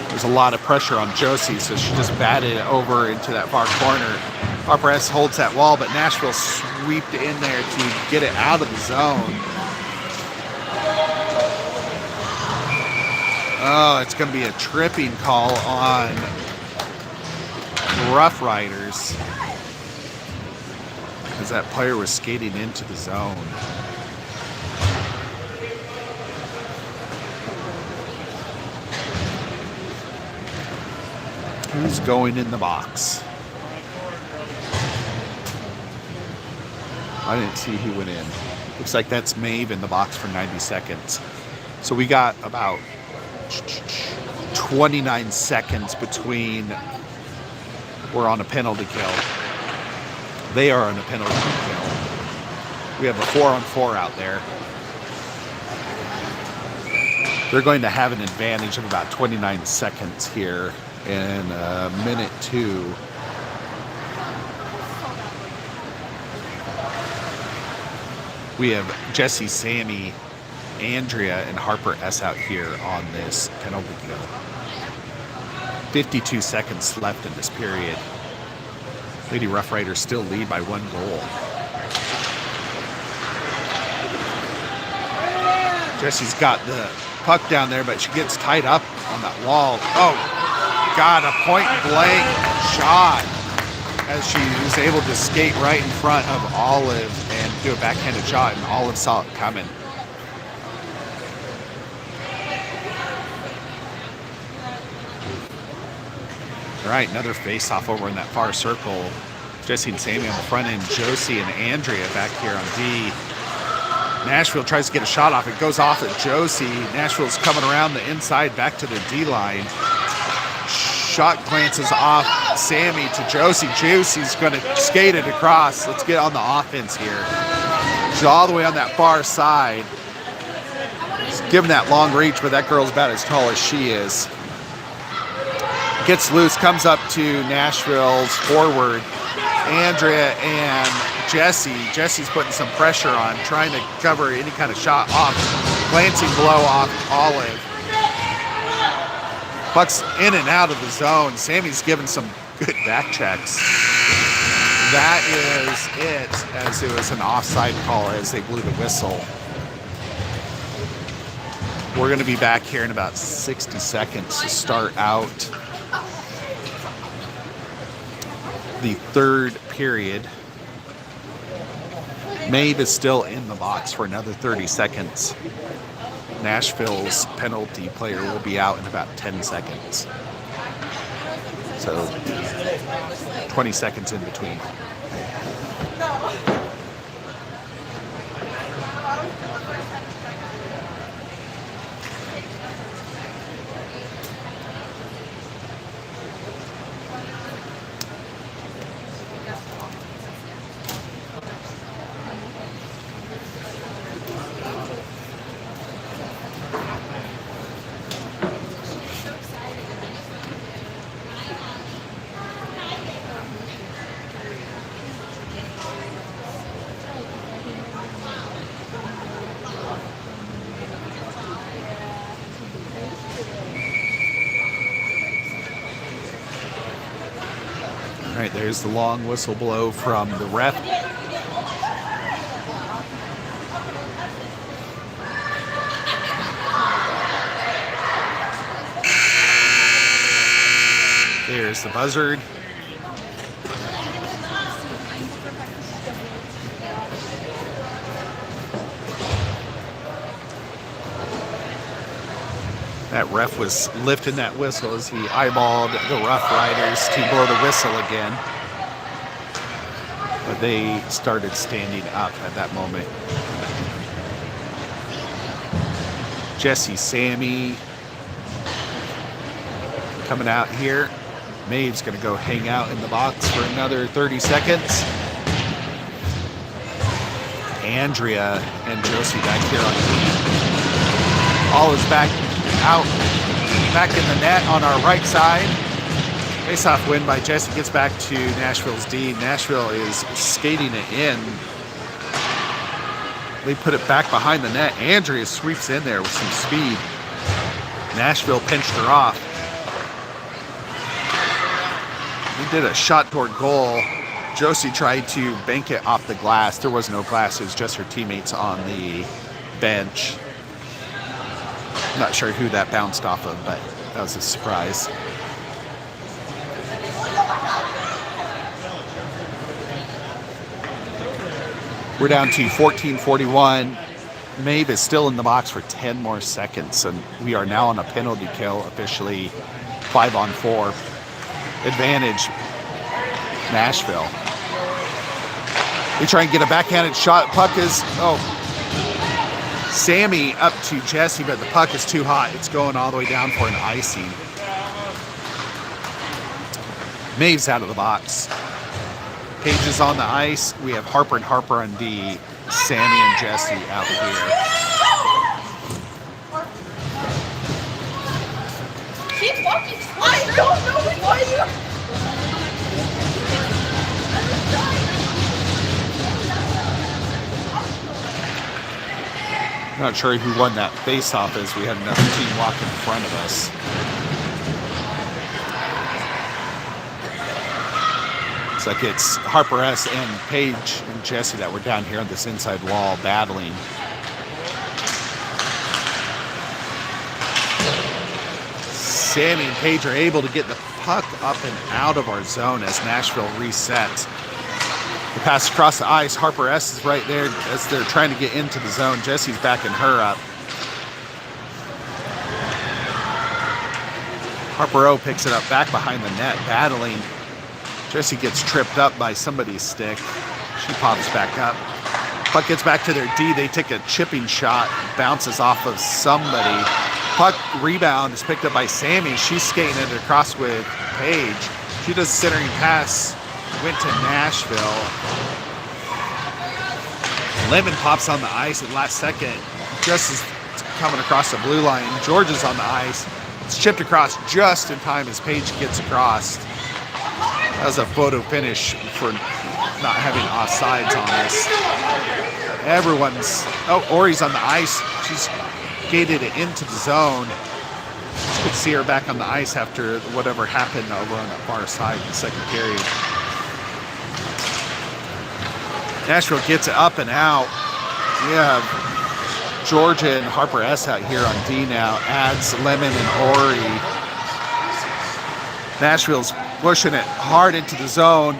There's a lot of pressure on Josie, so she just batted it over into that far corner. Harper S holds that wall, but Nashville sweeped in there to get it out of the zone. Oh, it's going to be a tripping call on Rough Riders because that player was skating into the zone. Who's going in the box? I didn't see who went in. Looks like that's Maeve in the box for 90 seconds. So we got about 29 seconds between we're on a penalty kill. They are on a penalty kill. We have a 4-on-4 out there. They're going to have an advantage of about 29 seconds here in minute 2. We have Jesse, Sammy, Andrea, and Harper S out here on this penalty kill. 52 seconds left in this period. Lady Rough Riders still lead by 1 goal. Jesse's got the puck down there, but she gets tied up on that wall. Oh, God, a point-blank shot as she was able to skate right in front of Olive and do a backhanded shot, and Olive saw it coming. All right, another face-off over in that far circle. Jesse and Sammy on the front end. Josie and Andrea back here on D. Nashville tries to get a shot off. It goes off at Josie. Nashville's coming around the inside back to their D line. Shot glances off Sammy to Josie. Josie's going to skate it across. Let's get on the offense here. She's all the way on that far side. She's giving that long reach, but that girl's about as tall as she is. Gets loose, comes up to Nashville's forward. Andrea and Jesse. Jesse's putting some pressure on, trying to cover any kind of shot off. Glancing blow off Olive. Puck's in and out of the zone. Sammy's giving some good back checks. That is it, as it was an offside call as they blew the whistle. We're going to be back here in about 60 seconds to start out the third period. Maeve is still in the box for another 30 seconds. Nashville's penalty player will be out in about 10 seconds. So 20 seconds in between. All right, there's the long whistle blow from the ref. There's the buzzard. That ref was lifting that whistle as he eyeballed the Rough Riders to blow the whistle again. But they started standing up at that moment. Jesse Sammy coming out here. Maeve's going to go hang out in the box for another 30 seconds. Andrea and Josie back here on the all is back out, back in the net on our right side. Face-off win by Jesse, gets back to Nashville's D. Nashville is skating it in. They put it back behind the net. Andrea sweeps in there with some speed. Nashville pinched her off. He did a shot toward goal. Josie tried to bank it off the glass. There was no glass. It was just her teammates on the bench. Not sure who that bounced off of, but that was a surprise. We're down to 14:41. Maeve is still in the box for 10 more seconds, and we are now on a penalty kill, officially 5-on-4. Advantage, Nashville. They try and get a backhanded shot. Puck is, Sammy up to Jesse, but the puck is too hot. It's going all the way down for an icing. Maeve's out of the box. Page is on the ice. We have Harper and Harper on D. Sammy and Jesse out here. Keep walking. I don't know why you. Not sure who won that face-off as we had another team walk in front of us. Looks like it's Harper S. and Paige and Jesse that were down here on this inside wall battling. Sammy and Paige are able to get the puck up and out of our zone as Nashville resets. The pass across the ice. Harper S. is right there as they're trying to get into the zone. Jesse's backing her up. Harper O picks it up back behind the net, battling. Jesse gets tripped up by somebody's stick. She pops back up. Puck gets back to their D. They take a chipping shot, bounces off of somebody. Puck rebound is picked up by Sammy. She's skating it across with Paige. She does a centering pass. Went to Nashville. Lemon pops on the ice at last second. Just as coming across the blue line. George is on the ice. It's chipped across just in time as Paige gets across. That was a photo finish for not having offsides on this. Everyone's... Ori's on the ice. She's gated it into the zone. You could see her back on the ice after whatever happened over on that far side in the second period. Nashville gets it up and out. We have Georgia and Harper S. out here on D now. Adds Lemon and Ori. Nashville's pushing it hard into the zone.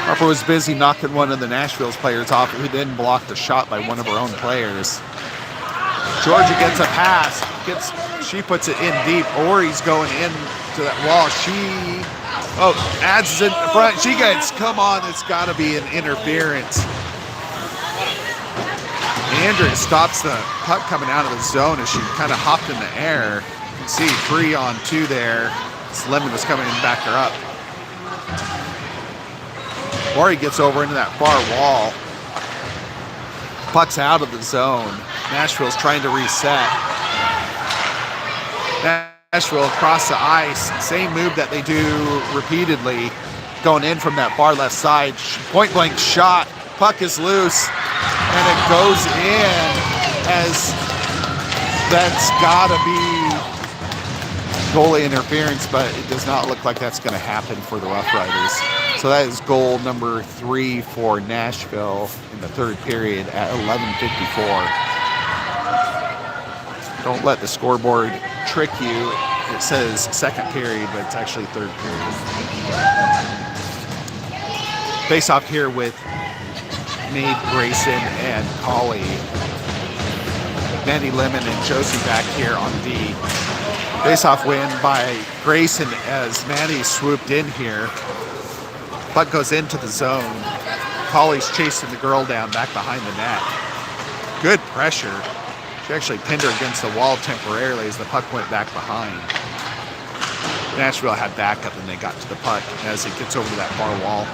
Harper was busy knocking one of the Nashville's players off, who then blocked a shot by one of her own players. Georgia gets a pass. She puts it in deep. Ori's going into that wall. Adds is in front. She gets, come on, it's got to be an interference. Andrea stops the puck coming out of the zone as she kind of hopped in the air. You can see 3-on-2 there. Lemon was coming in to back her up. Ori gets over into that far wall. Puck's out of the zone. Nashville's trying to reset. Nashville across the ice, same move that they do repeatedly, going in from that far left side. Point blank shot, puck is loose, and it goes in as that's gotta be goalie interference, but it does not look like that's going to happen for the Rough Riders. So that is goal number 3 for Nashville in the third period at 11:54. Don't let the scoreboard trick you. It says second period, but it's actually third period. Face off here with Nate, Grayson, and Colley. Mandy Lemon and Josie back here on D. Face-off win by Grayson as Mandy swooped in here. Puck goes into the zone. Colley's chasing the girl down back behind the net. Good pressure. She actually pinned her against the wall temporarily as the puck went back behind. Nashville had backup and they got to the puck as it gets over to that far wall.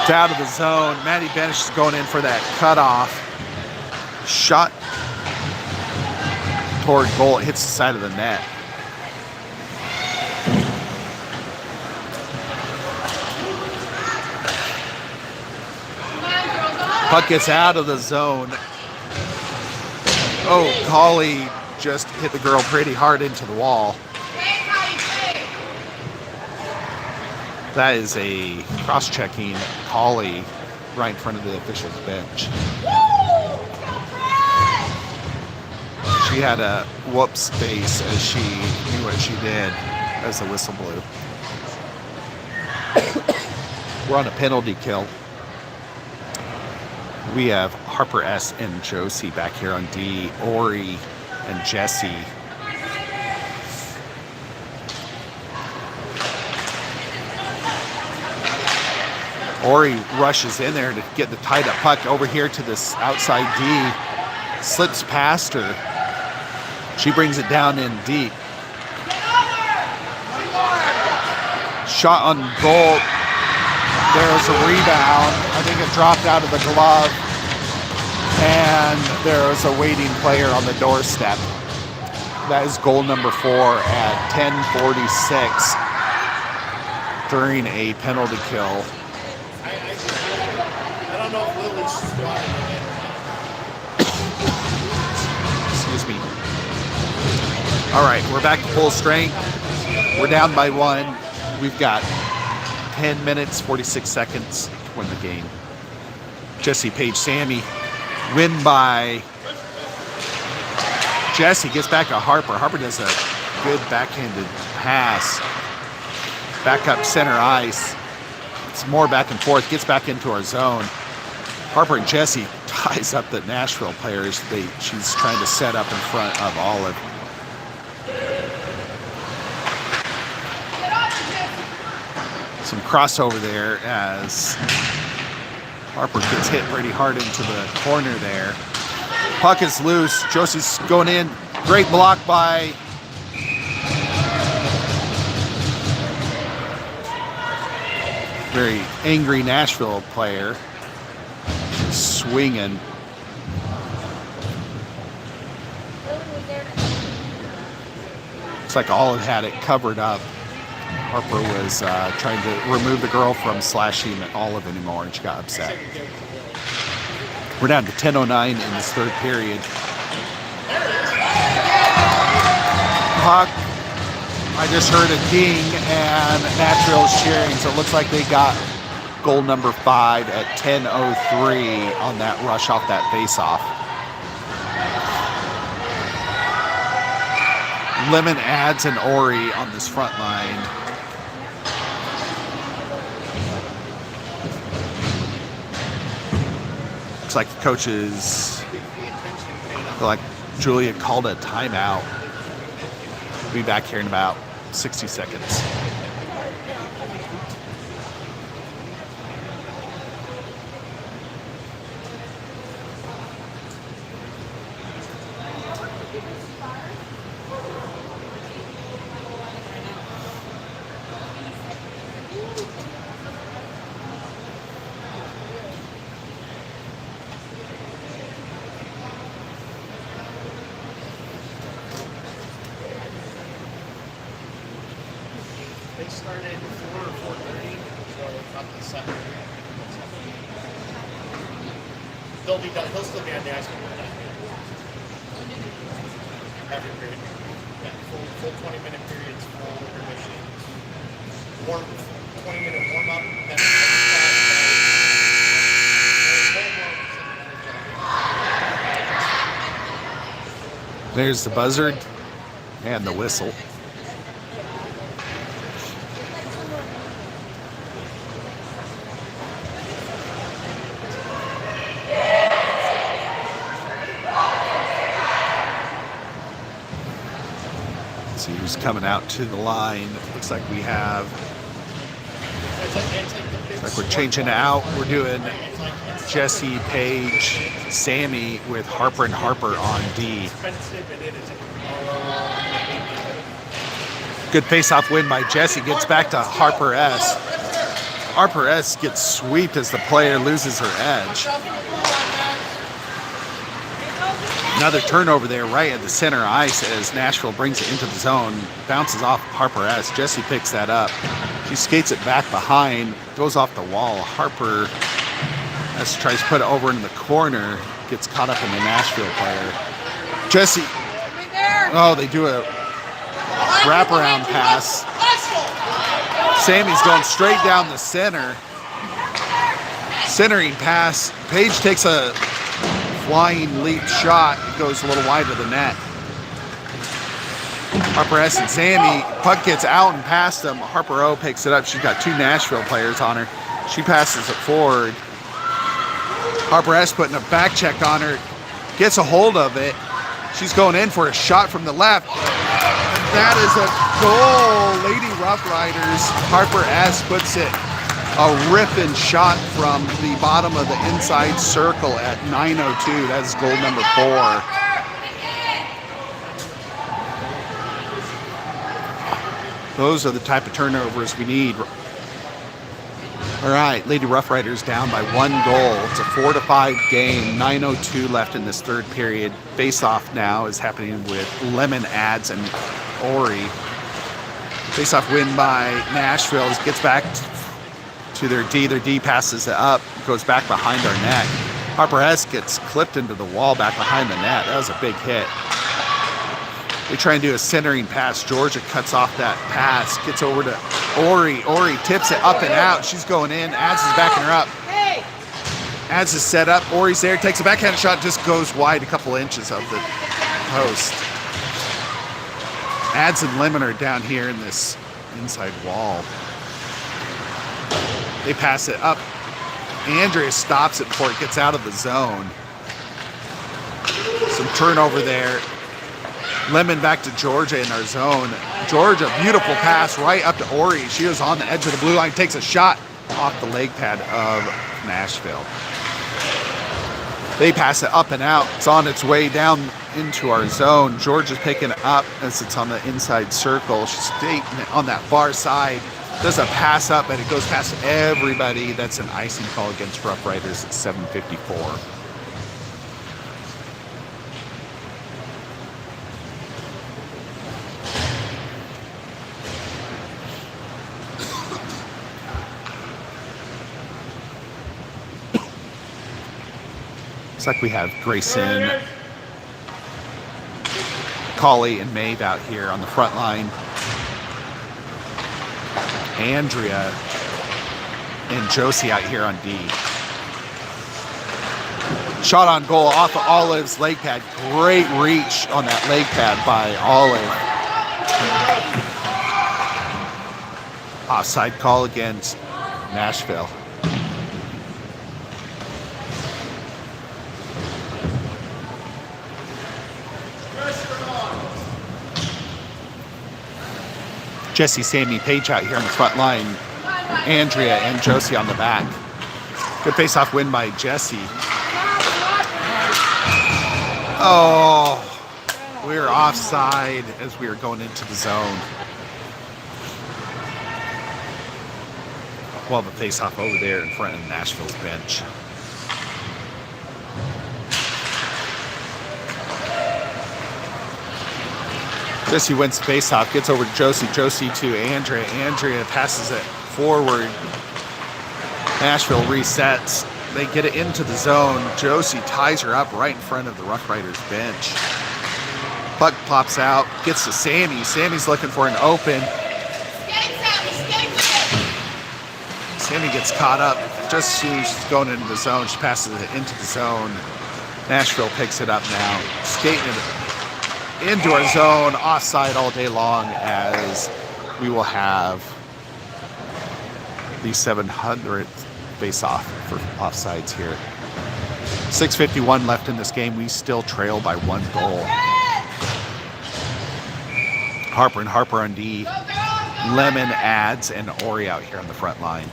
It's out of the zone. Maddie Benish is going in for that cutoff. Shot toward goal. It hits the side of the net. Puck gets out of the zone. Oh, Colley just hit the girl pretty hard into the wall. That is a cross-checking Colley right in front of the official's bench. She had a whoops face as she knew what she did as the whistle blew. We're on a penalty kill. We have Harper S. and Josie back here on D, Ori and Jesse. Ori rushes in there to get the tied up puck over here to this outside D. Slips past her. She brings it down in deep. Shot on goal. There's a rebound. I think it dropped out of the glove. And there's a waiting player on the doorstep. That is goal number 4 at 10:46 during a penalty kill. I don't know if Lily's spotted Excuse me. All right, we're back to full strength. We're down by 1. We've got 10 minutes, 46 seconds to win the game. Jesse Page Sammy win by Jesse. Gets back to Harper. Harper does a good backhanded pass. Back up center ice. It's more back and forth. Gets back into our zone. Harper and Jesse ties up the Nashville players. She's trying to set up in front of Olive. Some crossover there as Harper gets hit pretty hard into the corner there. Puck is loose. Josie's going in. Great block by very angry Nashville player. Swinging. Looks like Olive had it covered up. Harper was trying to remove the girl from slashing Olive anymore, and she got upset. We're down to 10:09 in this third period. Puck, I just heard a ding, and Nashville's cheering, so it looks like they got goal number 5 at 10:03 on that rush off that face-off. Lemon adds an Ori on this front line. Looks like the coaches feel like Julia called a timeout. We'll be back here in about 60 seconds. They started 4 or 4:30, so up to 7. They'll be done. He'll still be on the ice. Every period. Yeah, full full 20-minute periods for intermission. 20-minute warm-up, then a There's the buzzard and the whistle. See who's coming out to the line. Looks like we have. Looks like we're changing out. We're doing Jesse, Paige, Sammy with Harper and Harper on D. Good face-off win by Jesse. Gets back to Harper S. Harper S gets swept as the player loses her edge. Another turnover there right at the center ice as Nashville brings it into the zone. Bounces off Harper S. Jesse picks that up. She skates it back behind. Goes off the wall. Harper S tries to put it over into the corner. Gets caught up in the Nashville player. Jesse. Oh, they do a wraparound pass. Sammy's going straight down the center. Centering pass. Paige takes a flying leap shot. It goes a little wide of the net. Harper S and Sammy. Puck gets out and past them. Harper O picks it up. She's got two Nashville players on her. She passes it forward. Harper S putting a back check on her. Gets a hold of it. She's going in for a shot from the left. That is a goal. Lady Rough Riders. Harper S puts it a ripping shot from the bottom of the inside circle at 9:02. That's goal number 4. Those are the type of turnovers we need. All right, Lady Rough Riders down by 1 goal. It's a 4-5 game. 9:02 left in this third period. Face-off now is happening with Lemon, Ads, and Ori. Face-off win by Nashville. Gets back to their D. Their D passes it up. Goes back behind our net. Harper S gets clipped into the wall back behind the net. That was a big hit. They try and do a centering pass. Georgia cuts off that pass. Gets over to Ori. Ori tips it up and out. She's going in. Ads is backing her up. Ads is set up. Ori's there. Takes a backhand shot. Just goes wide a couple inches of the post. Ads and Lemon are down here in this inside wall. They pass it up. Andrea stops it before it gets out of the zone. Some turnover there. Lemon back to Georgia in our zone. Georgia, beautiful pass right up to Ori. She was on the edge of the blue line, takes a shot off the leg pad of Nashville. They pass it up and out. It's on its way down into our zone. Georgia's picking it up as it's on the inside circle. She's staying on that far side. Does a pass up, and it goes past everybody. That's an icing call against Rough Riders at 7:54. Looks like we have Grayson, Colley, and Maeve out here on the front line. Andrea and Josie out here on D. Shot on goal off of Olive's leg pad. Great reach on that leg pad by Olive. Offside call against Nashville. Jesse, Sammy, Paige out here on the front line. Andrea and Josie on the back. Good face-off win by Jesse. Oh, we were offside as we were going into the zone. Well, the face-off over there in front of Nashville's bench. Jesse wins the face-off, gets over to Josie. Josie to Andrea. Andrea passes it forward. Nashville resets. They get it into the zone. Josie ties her up right in front of the Rough Riders bench. Puck pops out, gets to Sammy. Sammy's looking for an open. Sammy gets caught up just as she's going into the zone. She passes it into the zone. Nashville picks it up now. Skating it into our zone, offside all day long, as we will have the 700th face-off for offsides here. 6:51 left in this game. We still trail by 1 goal. Harper and Harper on D. Lemon, Ads, and Ori out here on the front line.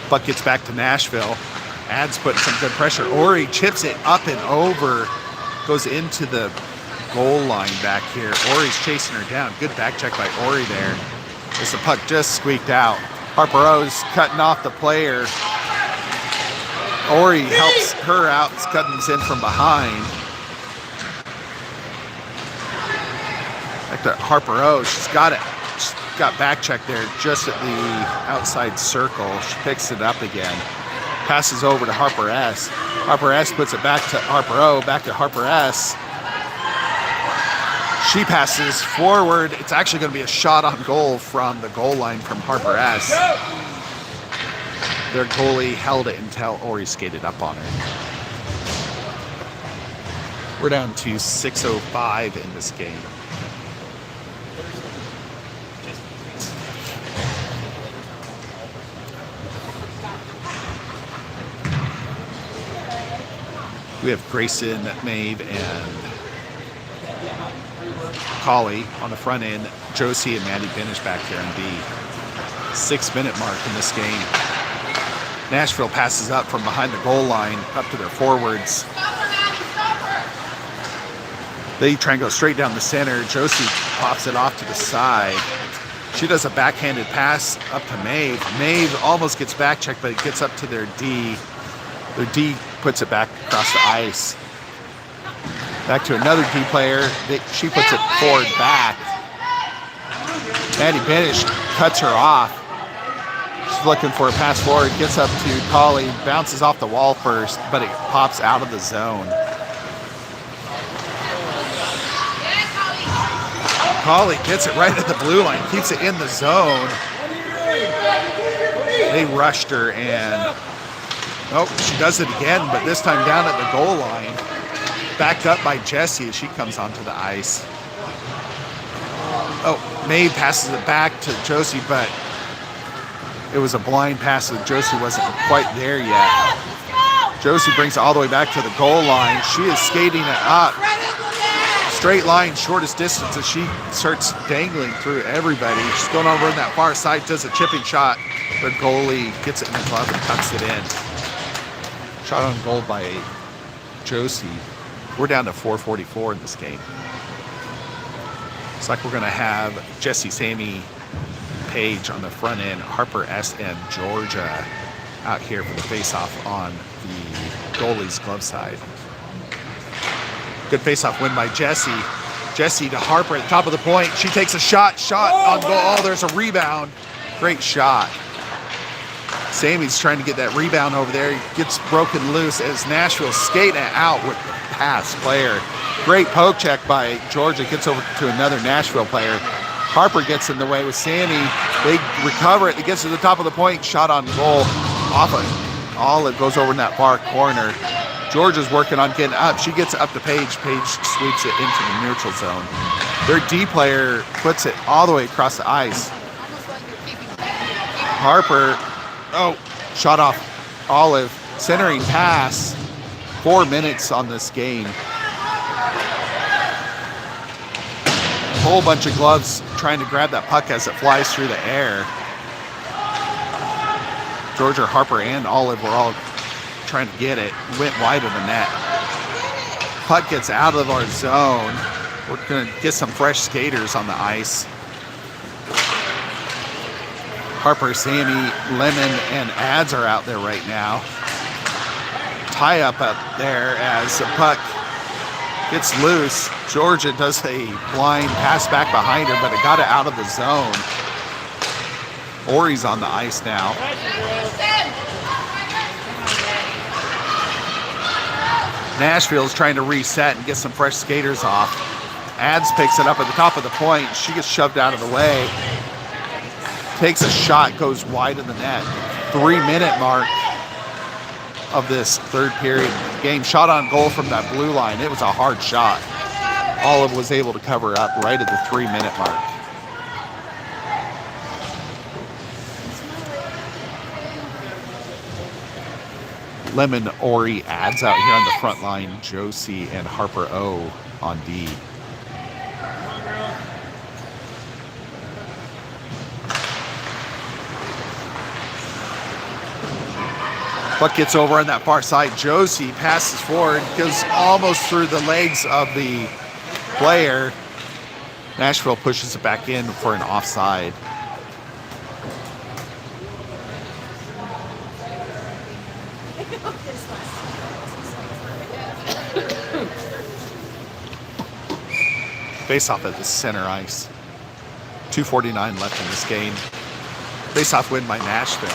Puck gets back to Nashville. Ads putting some good pressure. Ori chips it up and over. Goes into the goal line back here. Ori's chasing her down. Good back check by Ori there. As the puck just squeaked out. Harper O's cutting off the player. Ori helps her out. Cutting this in from behind. Back to Harper O. She's got it. She's got back check there just at the outside circle. She picks it up again. Passes over to Harper S. Harper S puts it back to Harper O. Back to Harper S. She passes forward. It's actually going to be a shot on goal from the goal line from Harper S. Their goalie held it until Ori skated up on her. We're down to 6:05 in this game. We have Grayson, Maeve, and Colley on the front end. Josie and Maddie Benish back here in B. 6-minute mark in this game. Nashville passes up from behind the goal line up to their forwards. They try and go straight down the center. Josie pops it off to the side. She does a backhanded pass up to Maeve. Maeve almost gets back checked, but it gets up to their D. Their D puts it back across the ice. Back to another D player. She puts it forward back. Maddie Benish cuts her off. She's looking for a pass forward. Gets up to Colley. Bounces off the wall first, but it pops out of the zone. Colley gets it right at the blue line. Keeps it in the zone. They rushed her and... Oh, she does it again, but this time down at the goal line. Backed up by Jessie as she comes onto the ice. Oh, Maeve passes it back to Josie, but it was a blind pass, so Josie wasn't quite there yet. Josie brings it all the way back to the goal line. She is skating it up. Straight line, shortest distance, as she starts dangling through everybody. She's going over on that far side, does a chipping shot. The goalie gets it in the glove and tucks it in. Shot on goal by Josie. We're down to 4:44 in this game. Looks like we're going to have Jesse, Sammy, Paige on the front end, Harper S, and Georgia out here for the face-off on the goalie's glove side. Good face-off win by Jesse. Jesse to Harper at the top of the point. She takes a shot on goal. Oh, there's a rebound. Great shot. Sammy's trying to get that rebound over there. He gets broken loose as Nashville skating it out with the pass player. Great poke check by Georgia. Gets over to another Nashville player. Harper gets in the way with Sammy. They recover it. It gets to the top of the point. Shot on goal. Off it. All it goes over in that far corner. Georgia's working on getting up. She gets up to Paige. Paige sweeps it into the neutral zone. Their D player puts it all the way across the ice. Harper, shot off Olive. Centering pass. 4 minutes on this game. A whole bunch of gloves trying to grab that puck as it flies through the air. Georgia, Harper, and Olive were all trying to get it. Went wide of the net. Puck gets out of our zone. We're going to get some fresh skaters on the ice. Harper, Sammy, Lemon, and Ads are out there right now. Tie up there as the puck gets loose. Georgia does a blind pass back behind her, but it got it out of the zone. Ori's on the ice now. Nashville's trying to reset and get some fresh skaters off. Ads picks it up at the top of the point. She gets shoved out of the way. Takes a shot, goes wide of the net. 3-minute mark of this third period game. Shot on goal from that blue line. It was a hard shot. Olive was able to cover up right at the 3-minute mark. Lemon, Ori, Ads out here on the front line. Josie and Harper O on D. Puck gets over on that far side. Josie passes forward, goes almost through the legs of the player. Nashville pushes it back in for an offside. Face off at the center ice. 2:49 left in this game. Face off win by Nashville.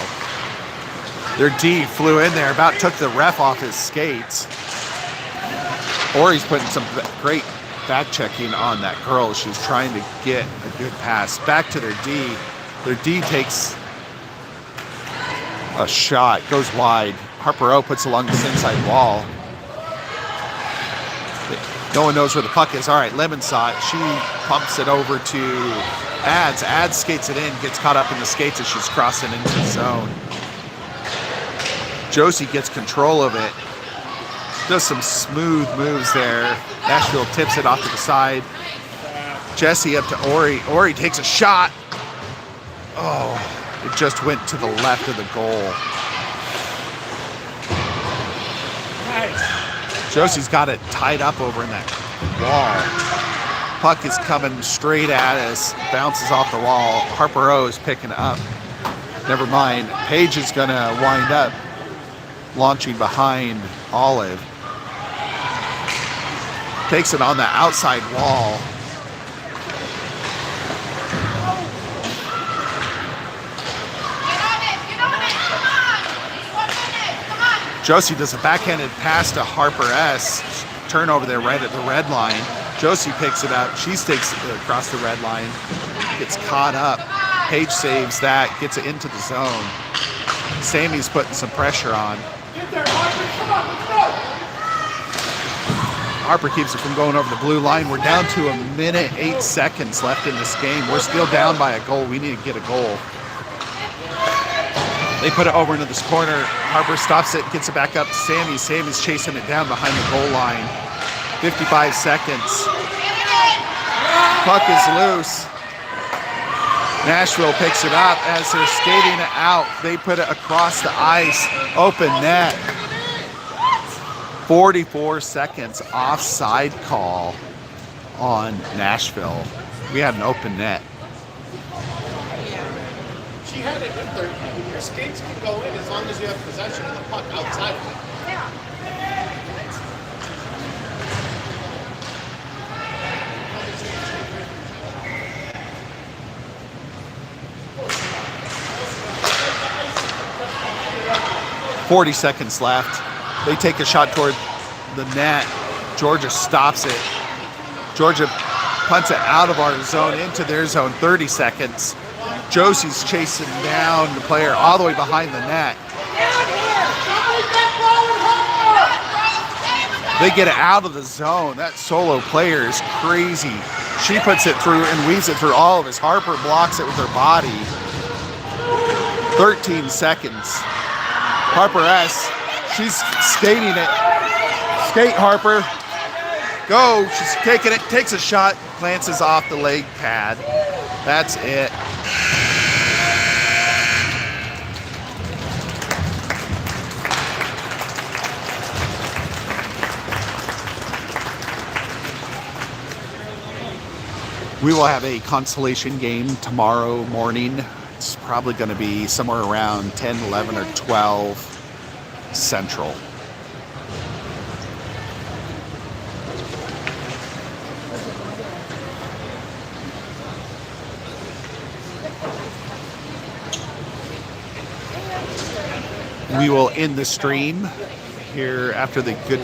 Their D flew in there, about took the ref off his skates. Ori's putting some great back checking on that girl. She was trying to get a good pass. Back to their D. Their D takes a shot, goes wide. Harper O puts along this inside wall. No one knows where the puck is. All right, Lemon saw it. She pumps it over to Ads. Ads skates it in, gets caught up in the skates as she's crossing into the zone. Josie gets control of it. Does some smooth moves there. Nashville tips it off to the side. Jesse up to Ori. Ori takes a shot. Oh, it just went to the left of the goal. Josie's got it tied up over in that wall. Puck is coming straight at us. Bounces off the wall. Harper O is picking up. Never mind. Paige is going to wind up launching behind Olive. Takes it on the outside wall. Josie does a backhanded pass to Harper S. Turnover there right at the red line. Josie picks it up. She takes it across the red line. Gets caught up. Paige saves that. Gets it into the zone. Sammy's putting some pressure on. Get there, Harper. Come on, let's go. Harper keeps it from going over the blue line. We're down to 1 minute 8 seconds left in this game. We're still down by a goal. We need to get a goal. They put it over into this corner. Harper stops it, gets it back up to Sammy. Sammy's chasing it down behind the goal line. 55 seconds. Puck is loose. Nashville picks it up as they're skating it out. They put it across the ice. Open net. 44 seconds offside call on Nashville. We had an open net. She had it in there. Your skates can go in as long as you have possession of the puck outside of it. Yeah. 40 seconds left. They take a shot toward the net. Georgia stops it. Georgia punts it out of our zone into their zone. 30 seconds. Josie's chasing down the player all the way behind the net. They get it out of the zone. That solo player is crazy. She puts it through and weaves it through all of us. Harper blocks it with her body. 13 seconds. Harper S. She's skating it. Skate, Harper. Go. She's taking it. Takes a shot. Glances off the leg pad. That's it. We will have a consolation game tomorrow morning. It's probably going to be somewhere around 10, 11, or 12 Central. We will end the stream here after the good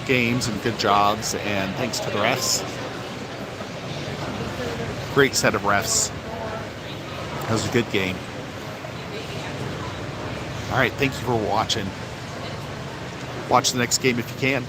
games and good jobs, and thanks to the refs. Great set of refs. That was a good game. All right, thank you for watching. Watch the next game if you can.